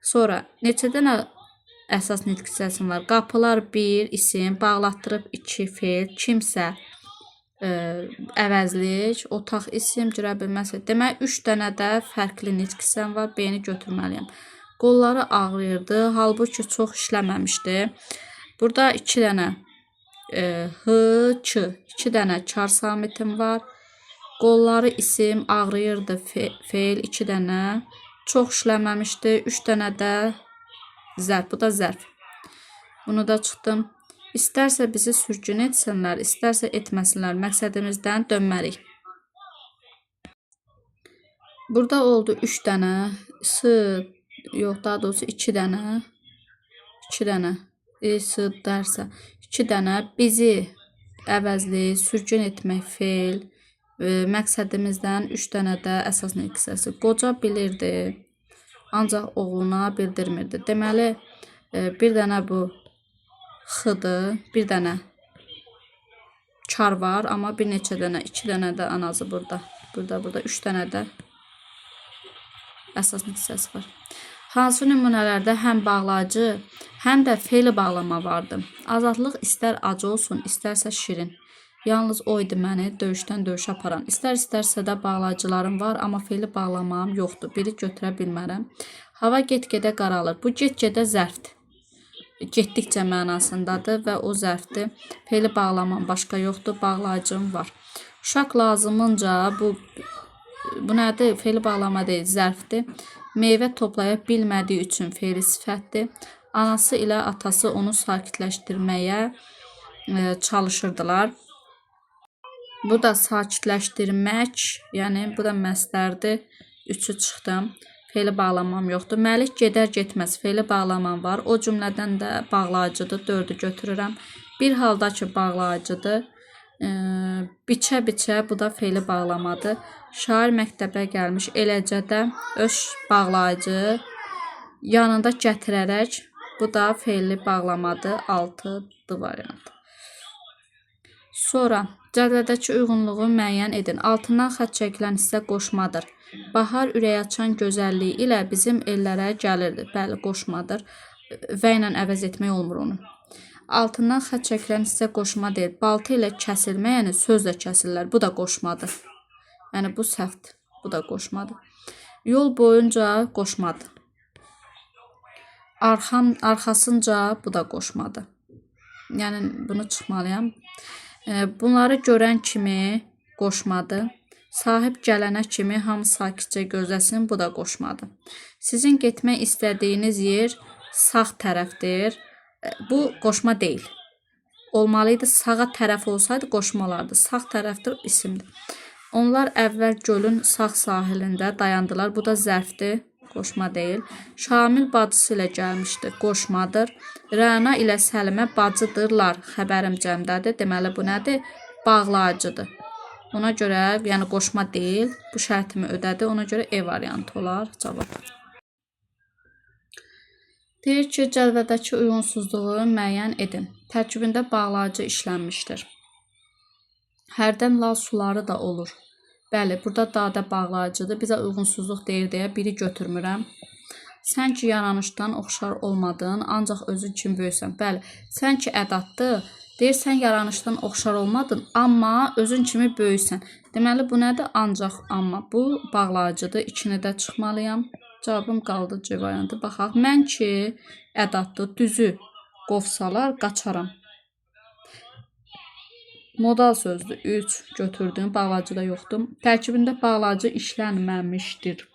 Sonra neçə dənə əsas nitq hissəsi var? Qapılar 1, isim, bağlatdırıb 2, fe'l, kimsə əvəzlik, otaq isim, girə bilməz. Demək 3 dənə də fərqli nitq hissəm var. B-ni götürməliyəm. Qolları ağrıyırdı, halbuki çox işləməmişdi. Burada 2 dənə H, 2 dənə çar samitim var. Qolları isim, ağrıyırdı, feil 2 dənə. Çox işləməmişdi, 3 dənə də zərf. Bu da zərf. Bunu da çıxdım. İstərsə bizi sürgün etsinlər, istərsə etməsinlər. Məqsədimizdən dönməliyik. Burada oldu 3 dənə. Yox, daha doğrusu 2 dənə. 2 dənə. Dərsə 2 dənə bizi əvəzli, sürgün etmək feil. Məqsədimizdən 3 dənə də əsas nöqtəsi. Qoca bilirdi, ancaq oğluna bildirmirdi. Deməli, bir dənə bu x-dır, bir dənə çar var, amma bir neçə dənə, 2 dənə də anazı burada. Burada 3 dənə də əsas nöqtəsi var. Hansı nümunələrdə həm bağlacı, həm də feili bağlama vardı? Azadlıq istər acı olsun, istərsə şirin. Yalnız o idi məni döyüşdən döyüşə aparan. İstərsə də bağlacılarım var, amma feili bağlamam yoxdur. Biri götürə bilmərəm. Hava get-gedə qaralır. Bu get-gedə zərfdir. Getdikcə mənasındadır və o zərfdir. Feili bağlamam başqa yoxdur, bağlayıcım var. Uşaq lazımınca, bu nədir? Feili bağlama deyil, zərfdir. Meyvə toplaya bilmədiyi üçün feili sifətdir. Anası ilə atası onu sakitləşdirməyə çalışırdılar. Bu da sakitləşdirmək, yəni bu da məsdərdir. 3'ü çıxdım. Feili bağlamam yoxdur. Məlik gedər getməz feili bağlamam var. O cümlədən də bağlayıcıdır. 4'ü götürürəm. Bir halda ki bağlayıcıdır. Biçə-biçə bu da feili bağlamadır. Şair məktəbə gəlmiş, eləcə də öz bağlayıcı yanında gətirərək, bu da feili bağlamadır. 6'dır variant. Sonra cədvəldəki uyğunluğu müəyyən edin. Altından xətt çəkilən hissə qoşmadır. Bahar ürək açan gözəlliyi ilə bizim ellərə gəlirdi. Bəli, qoşmadır. Və ilə əvəz etmək olmur onu. Altından xətt çəkilən hissə qoşma deyil. Balta ilə kəsilməyəni sözlə kəsirlər. Bu da qoşmadır. Yəni bu səhvdir. Bu da qoşmadır. Yol boyunca qoşmadır. Arxasınca bu da qoşmadır. Yəni bunu çıxmalıyam. Bunları görən kimi qoşmadır. Sahib gələnə kimi hamı sakitcə gözləsin, bu da qoşmadır. Sizin getmək istədiyiniz yer sağ tərəfdir. Bu qoşma deyil. Olmalıydı, sağa tərəf olsaydı qoşma olardı. Sağ tərəfdir, isimdir. Onlar əvvəl gölün sağ sahilində dayandılar. Bu da zərfdir, qoşma deyil. Şamil bacısı ilə gəlmişdi, qoşmadır. Rəna ilə Səlimə bacıdırlar, xəbərim cəmdədir. Deməli, bu nədir? Bağlayıcıdır. Ona görə, yəni qoşma deyil, bu şərtimi ödədi. Ona görə E variantı olar cavab. Deyir ki, cədvəldəki uyğunsuzluğu müəyyən edin. Tərkibində bağlayıcı işlənmişdir. Hərdən lal suları da olur. Bəli, burada dadə bağlayıcıdır. Bizə uyğunsuzluq deyir deyə biri götürmürəm. Sən ki yaranışdan oxşar olmadın, ancaq özün kimi böyüksən. Bəli, sən ki ədatdır. Deyir, sən yaranışdan oxşar olmadın, amma özün kimi böyüksən. Deməli, bu nədir? Ancaq, amma. Bu bağlayıcıdır. 2'ni də çıxmalıyam. Cavabım qaldı C variantı. Baxaq. Mən ki ədatdır. Düzü qovsalar qaçaram. Modal sözdür. 3 götürdüm. Bağlayıcı da yoxdur. Tərkibində bağlayıcı işlənməmişdir.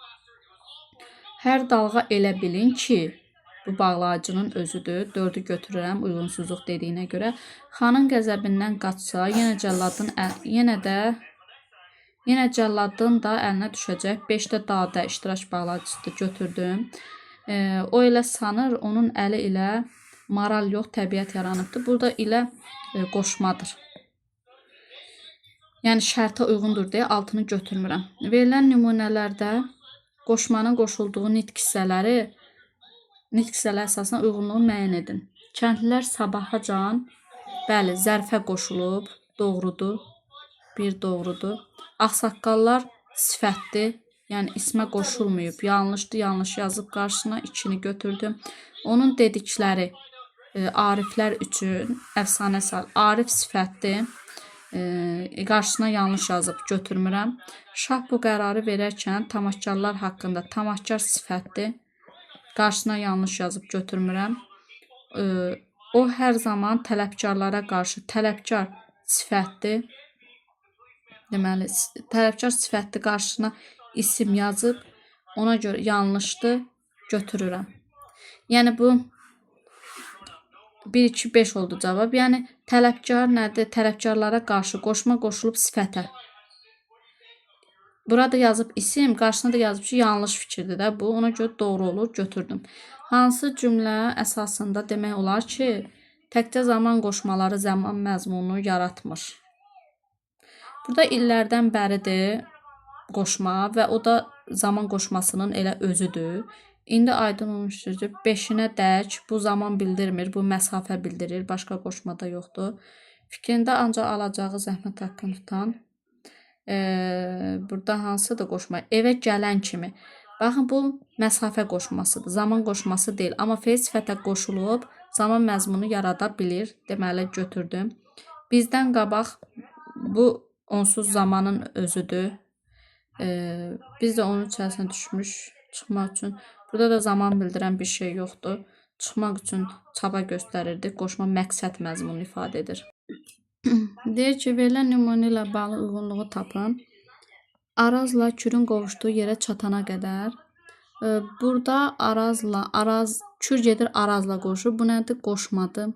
Hər dalğa elə bilin ki, bu bağlayıcının özüdür. 4'ü götürürəm uyğunsuzluq dediyinə görə. Xanın qəzəbindən qaçsa, yenə cəlladın da əlinə düşəcək. 5'də dadə iştirak bağlayıcısıdır. Götürdüm. O elə sanır, onun əli ilə maral yox, təbiət yaranıbdır. Burada ilə qoşmadır. Yəni şərtə uyğundur deyə 6'nı götürmürəm. Verilən nümunələrdə qoşmanın qoşulduğu nitq hissələri əsasına uyğunluğu müəyyən edin. Kəndlilər sabahacan, bəli, zərfə qoşulub, doğrudur. Bir doğrudur. Ağsaqqallar sifətdir, yəni ismə qoşulmayıb, yanlışdır, yanlış yazıb qarşısına 2'ni götürdüm. Onun dedikləri ariflər üçün əfsanə sal. Arif sifətdir. Qarşısına yanlış yazıb götürmürəm. Şah bu qərarı verərkən tamaşkarlar haqqında tamaşkar sifətdir. qarşısına yanlış yazıb götürmürəm. O hər zaman tələbkarlara qarşı tələbkar sifətdir. Deməli, tələbkar sifətli qarşısına isim yazıb, ona görə yanlışdır, götürürəm. Yəni bu 1, 2, 5 oldu cavab. Yəni tələbkar nədir? Tələbkarlara qarşı qoşma qoşulub sifətə. Burada yazıb isim, qarşısına da yazıb ki, yanlış fikirdir də bu. Ona görə doğru olur, götürdüm. Hansı cümlə əsasında demək olar ki, təkcə zaman qoşmaları zaman məzmununu yaratmır. Burada illərdən bəridir qoşma və o da zaman qoşmasının elə özüdür. İndi aydın olmuşdur ki, 5-inə dək bu zaman bildirmir, bu məsafə bildirir, başqa qoşmada yoxdur. Fikrində ancaq alacağı zəhmət haqqını tutan. Burada hansıdır qoşma? Evə gələn kimi. Baxın, bu məsafə qoşmasıdır, zaman qoşması deyil. Amma fe'l sifətə qoşulub zaman məzmunu yarada bilir. Deməli, götürdüm. Bizdən qabaq bu onsuz zamanın özüdür. Biz də onun içərisinə düşmüş çıxmaq üçün. Burada da zaman bildirən bir şey yoxdur. Çıxmaq üçün çaba göstərirdik. Qoşma məqsəd məzmununu ifadə edir. Deyir ki, verilən nümunə ilə bağlı uyğunluğu tapın. Arazla Kürün qovuşduğu yerə çatana qədər. Burada Kür gedir Arazla qovuşur. Bu nədir? Qoşmadır.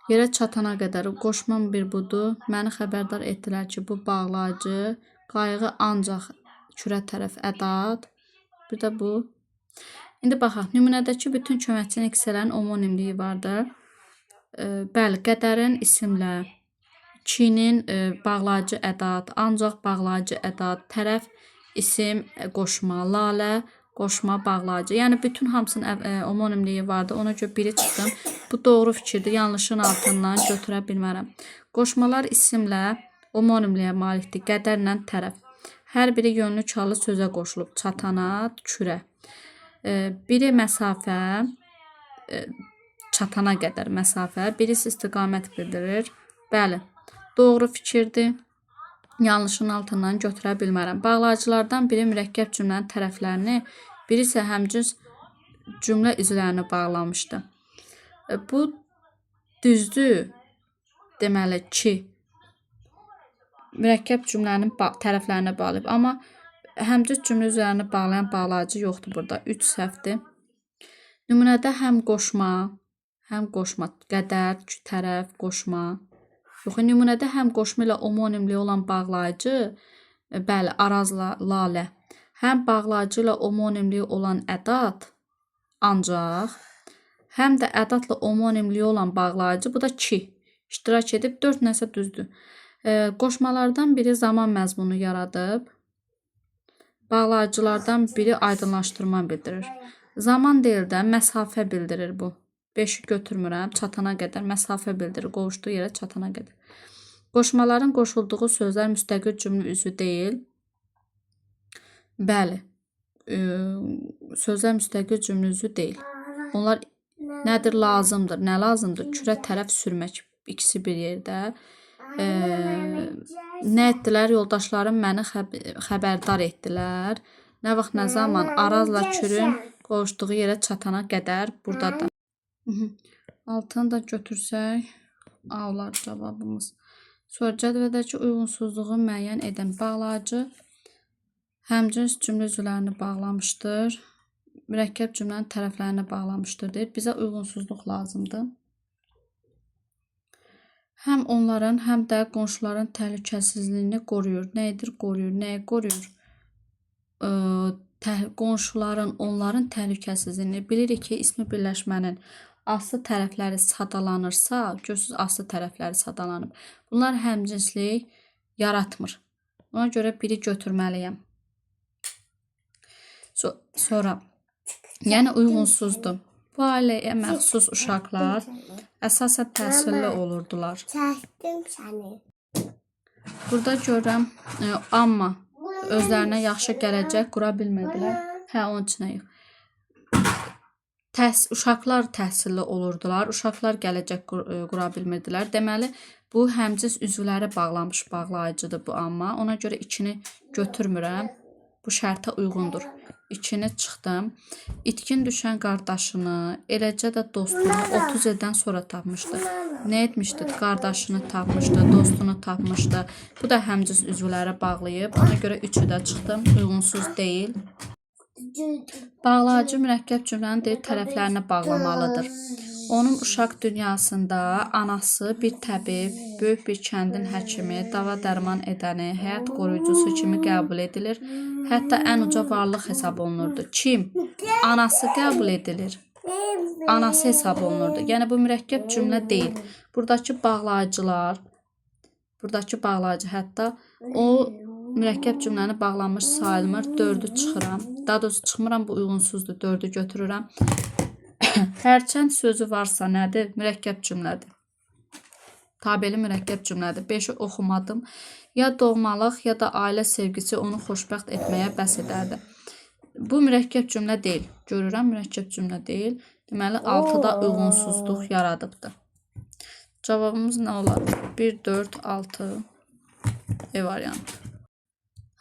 Yerə çatana qədər. Qoşmam bir budur. Məni xəbərdar etdilər ki, bu bağlayıcı. Qayığı ancaq Kürə tərəf ədat. Bir də bu. İndi baxaq. Nümunədəki bütün köməkçi nəqsələrin homonimliyi vardır. Bəli, qədərin isimlə, kinin bağlayıcı ədat, ancaq bağlayıcı ədat, tərəf isim, qoşma, lalə, qoşma, bağlayıcı. Yəni bütün hamısının homonimliyi vardır. Ona görə biri çıxdım. Bu doğru fikirdir. Yanlışın altından götürə bilmərəm. Qoşmalar isimlə homonimliyə malikdir. Qədərlə tərəf. Hər biri yönlü çalı sözə qoşulub. Çatana, Kürə. Biri məsafə, çatana qədər məsafə, birisi istiqamət bildirir. Bəli, doğru fikirdir. Yanlışın altından götürə bilmərəm. Bağlayıcılardan biri mürəkkəb cümlənin tərəflərini, biri isə həmcins cümlə üzvlərini bağlamışdı. Bu düzdür. Deməli ki, mürəkkəb cümlənin tərəflərini bağlayıb. Amma həmcins cümlə üzvlərini bağlayan bağlayıcı yoxdur burada. 3 səhvdir. Nümunədə həm qoşma, qədər, tərəf, qoşma. Yox, nümunədə həm qoşma ilə homonimli olan bağlayıcı, bəli, Arazla lalə. Həm bağlayıcı ilə homonimli olan ədat, ancaq, həm də ədatla homonimli olan bağlayıcı, bu da ki, iştirak edib 4 nəsə düzdür. Qoşmalardan biri zaman məzmunu yaradıb, bağlayıcılardan biri aydınlaşdırma bildirir. Zaman deyil də məsafə bildirir bu. 5-i götürmürəm, çatana qədər məsafə bildirir, qovuşduğu yerə çatana qədər. Qoşmaların qoşulduğu sözlər müstəqil cümlə üzvü deyil. Bəli, sözlər müstəqil cümlə üzvü deyil. Onlar nədir? Lazımdır. Nə lazımdır? Kürə tərəf sürmək. İkisi bir yerdə. Nə etdilər? Yoldaşlarım məni xəbərdar etdilər. Nə vaxt, nə zaman? Arazla Kürün qovuşduğu yerə çatana qədər buradadır. Altını da götürsək, A olar cavabımız. Sonra cədvəldəki uyğunsuzluğu müəyyən edən bağlayıcı həmcins cümlə üzvlərini bağlamışdır. Mürəkkəb cümlənin tərəflərini bağlamışdır deyir. Bizə uyğunsuzluq lazımdır. Həm onların, həm də qonşuların təhlükəsizliyini qoruyur. Nə edir? Qoruyur. Nəyi qoruyur? Qonşuların, onların təhlükəsizliyini. Bilirik ki, ismi birləşmənin aslı tərəfləri sadalanırsa, görsüz aslı tərəfləri sadalanıb. Bunlar həmcinslik yaratmır. Ona görə biri götürməliyəm. Sonra, yəni uyğunsuzdur. Bu ailəyə məxsus uşaqlar əsasən təhsilli olurdular. Burada görürəm, amma özlərinə yaxşı gələcək qura bilmədilər. Onun içinəyik. Uşaqlar təhsilli olurdular. Uşaqlar gələcək qura bilmirdilər. Deməli, bu həmcins üzvləri bağlamış bağlayıcıdır bu amma. Ona görə 2-ni götürmürəm. Bu şərtə uyğundur. 2-ni çıxdım. İtkin düşən qardaşını, eləcə də dostunu 30 ildən sonra tapmışdı. Nə etmişdi? Qardaşını tapmışdı, dostunu tapmışdı. Bu da həmcins üzvləri bağlayıb. Ona görə 3-ü də çıxdım. Uyğunsuz deyil. Bağlayıcı mürəkkəb cümlənin deyir tərəflərini bağlamalıdır. Onun uşaq dünyasında anası bir təbib, böyük bir kəndin həkimi, dava dərman edəni, həyat qoruyucusu kimi qəbul edilir. Hətta ən uca varlıq hesab olunurdu. Kim? Anası qəbul edilir. Anası hesab olunurdu. Yəni bu mürəkkəb cümlə deyil. Buradakı bağlayıcılar, buradakı bağlayıcı hətta o mürəkkəb cümləni bağlanmış sayılmır. 4-ü çıxıram. Daha doğrusu çıxmıram, bu uyğunsuzdur. 4-ü götürürəm. Hərçənd sözü varsa nədir? Mürəkkəb cümlədir. Tabeli mürəkkəb cümlədir. 5-i oxumadım. Ya doğmalıq, ya da ailə sevgisi onu xoşbəxt etməyə bəs edərdi. Bu mürəkkəb cümlə deyil. Görürəm, mürəkkəb cümlə deyil. Deməli, 6-da uyğunsuzluq yaradıbdır. Cavabımız nə olar? 1, 4, 6 E variantı.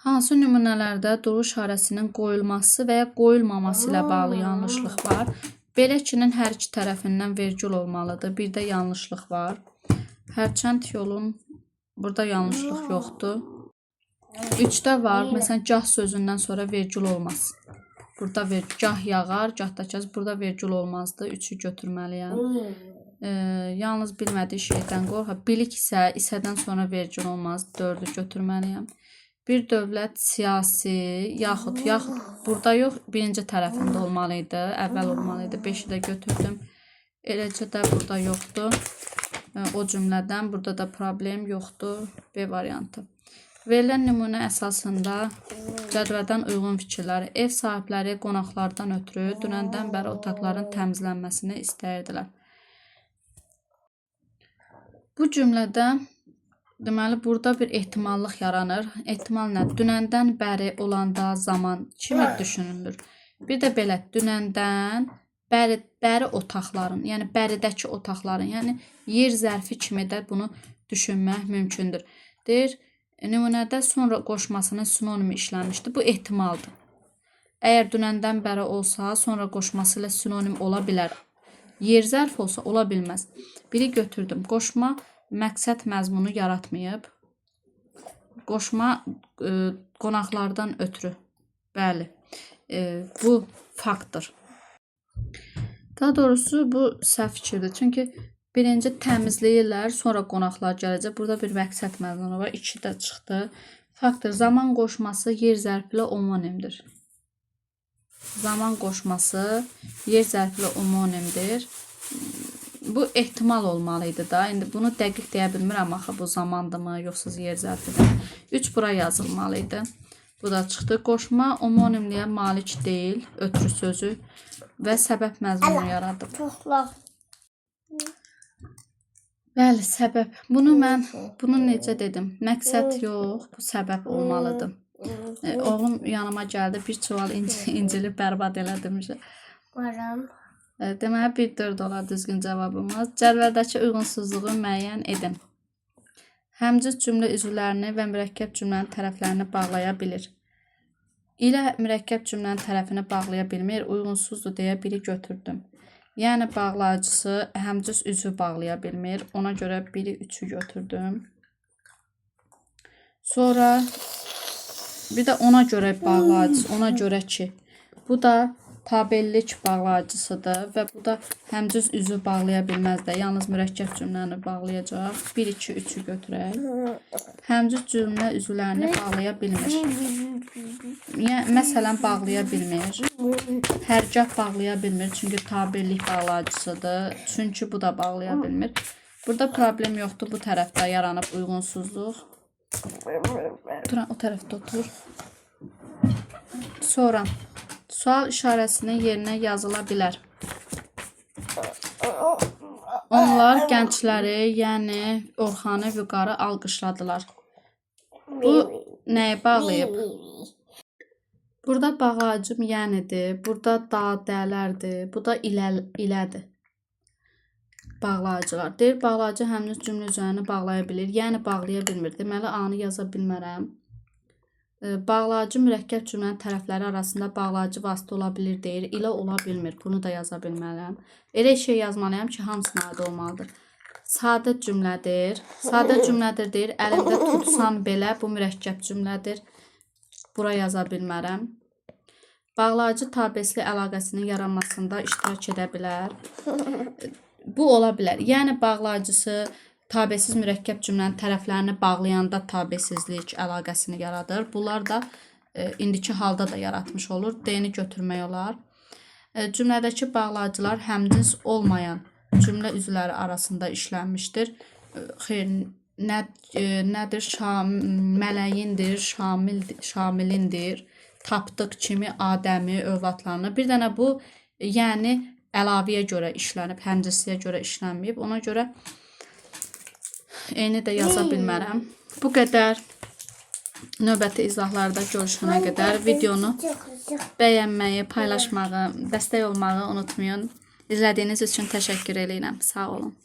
Hansı nümunələrdə duru işarəsinin qoyulması və ya qoyulmaması ilə bağlı yanlışlıq var? Belə kinin hər iki tərəfindən vergül olmalıdır. Bir də yanlışlıq var. Hərçənd yolun burada yanlışlıq yoxdur. 3-də var. Məsələn, gah sözündən sonra vergül olmaz. Burada gah yağar, gah da kəs. Burada vergül olmazdı. 3-ü götürməliyəm. Yalnız bilmədiyi şeydən qorxa. Bilik isə, isədən sonra vergül olmaz. 4-ü götürməliyəm. Bir dövlət siyasi, yaxud burada yox, birinci tərəfində olmalıydı, əvvəl olmalıydı. 5-i də götürdüm. Eləcə də burada yoxdur. O cümlədən burada da problem yoxdur. B variantı. Verilən nümunə əsasında cədvəldən uyğun fikirləri. Ev sahibləri qonaqlardan ötürü dünəndən bəri otaqların təmizlənməsini istəyirdilər. Bu cümlədə deməli, burada bir ehtimallıq yaranır. Ehtimal nədir? Dünəndən bəri olanda zaman kimi düşünülür? Bir də belə, dünəndən bəri otaqların, yəni bəridəki otaqların, yəni yer zərfi kimi də bunu düşünmək mümkündür. Deyir, nümunədə sonra qoşmasının sinonimi işlənmişdir. Bu ehtimaldır. Əgər dünəndən bəri olsa, sonra qoşması ilə sinonim ola bilər. Yer zərfi olsa, ola bilməz. Biri götürdüm. Qoşma məqsəd məzmunu yaratmayıb. Qoşma qonaqlardan ötürü. Bəli. Bu faktdır. Daha doğrusu bu səhv fikirdir. Çünki birinci təmizləyirlər, sonra qonaqlar gələcək. Burada bir məqsəd məzmunu var. 2 də çıxdı. Faktdır. Zaman qoşması yer zərfi ilə homonimdir. Zaman qoşması yer zərfi ilə homonimdir. Bu ehtimal olmalıydı da. İndi bunu dəqiq deyə bilmirəm axı bu zamandırmı, yoxsa yer zərfidir. 3 bura yazılmalıydı. Bu da çıxdı. Qoşma homonimliyə malik deyil, ötürü sözü və səbəb məzmunu yaradıb. Bəli, səbəb. Bunu necə dedim? Məqsəd yox, bu səbəb olmalıdır. Oğlum yanıma gəldi, bir çuval incili bərbad elədim. Deməli, 1-4 olar düzgün cavabımız. Cədvəldəki uyğunsuzluğu müəyyən edin. Həmcins cümlə üzvlərini və mürəkkəb cümlənin tərəflərini bağlaya bilir. İlə mürəkkəb cümlənin tərəfini bağlaya bilmir, uyğunsuzdur deyə biri götürdüm. Yəni, bağlayıcısı həmcins üzvü bağlaya bilmir. Ona görə 1-i 3-ü götürdüm. Sonra bir də ona görə bağlayıcısı, ona görə ki, bu da tabellik bağlayıcısıdır və bu da həmcins üzvü bağlaya bilməz də. Yalnız mürəkkəb cümləni bağlayacaq. 1, 2, 3-ü götürək. Həmcins cümlə üzvlərini bağlaya bilmir. Yəni, məsələn, bağlaya bilmir. Hərgah bağlaya bilmir, çünki tabellik bağlayıcısıdır. Çünki bu da bağlaya bilmir. Burada problem yoxdur, bu tərəfdə yaranıb uyğunsuzluq. O tərəfdə otur. Sonra sual işarəsinin yerinə yazıla bilər. Onlar gəncləri, yəni Orxanı Vüqarı alqışladılar. Bu nəyə bağlayıb? Burada bağlayıcım yənidir, burada dadələrdir, bu da ilədir. Bağlayıcılar. Deyir, bağlayıcı həmcins cümlə üzərini bağlaya bilir, yəni bağlaya bilmir. Deməli, A-nı yaza bilmərəm. Bağlayıcı mürəkkəb cümlənin tərəfləri arasında bağlayıcı vasitə ola bilir deyir. İlə ola bilmir. Bunu da yaza bilməliyəm. Elə şey yazmalıyam ki, hamısına aid olmalıdır. Sadə cümlədir. Sadə cümlədir deyir. Əlimdə tutsam belə bu mürəkkəb cümlədir. Bura yaza bilmərəm. Bağlayıcı tabesli əlaqəsinin yaranmasında iştirak edə bilər. Bu ola bilər. Yəni bağlayıcısı tabesiz mürəkkəb cümlənin tərəflərini bağlayanda tabesizlik əlaqəsini yaradır. Bunlar da indiki halda da yaratmış olur. D-ni götürmək olar. Cümlədəki bağlayıcılar həmcins olmayan cümlə üzvləri arasında işlənmişdir. Xeyr, nədir? Mələyindir, şamilindir, tapdıq kimi Adəmi, övladlarını. Bir dənə bu, yəni əlavəyə görə işlənib, həmcinsliyə görə işlənməyib. Ona görə eyni də yaza bilmərəm. Bu qədər. Növbəti izahlarda görüşənə qədər videonu bəyənməyi, paylaşmağı, dəstək olmağı unutmayın. İzlədiyiniz üçün təşəkkür edirəm. Sağ olun.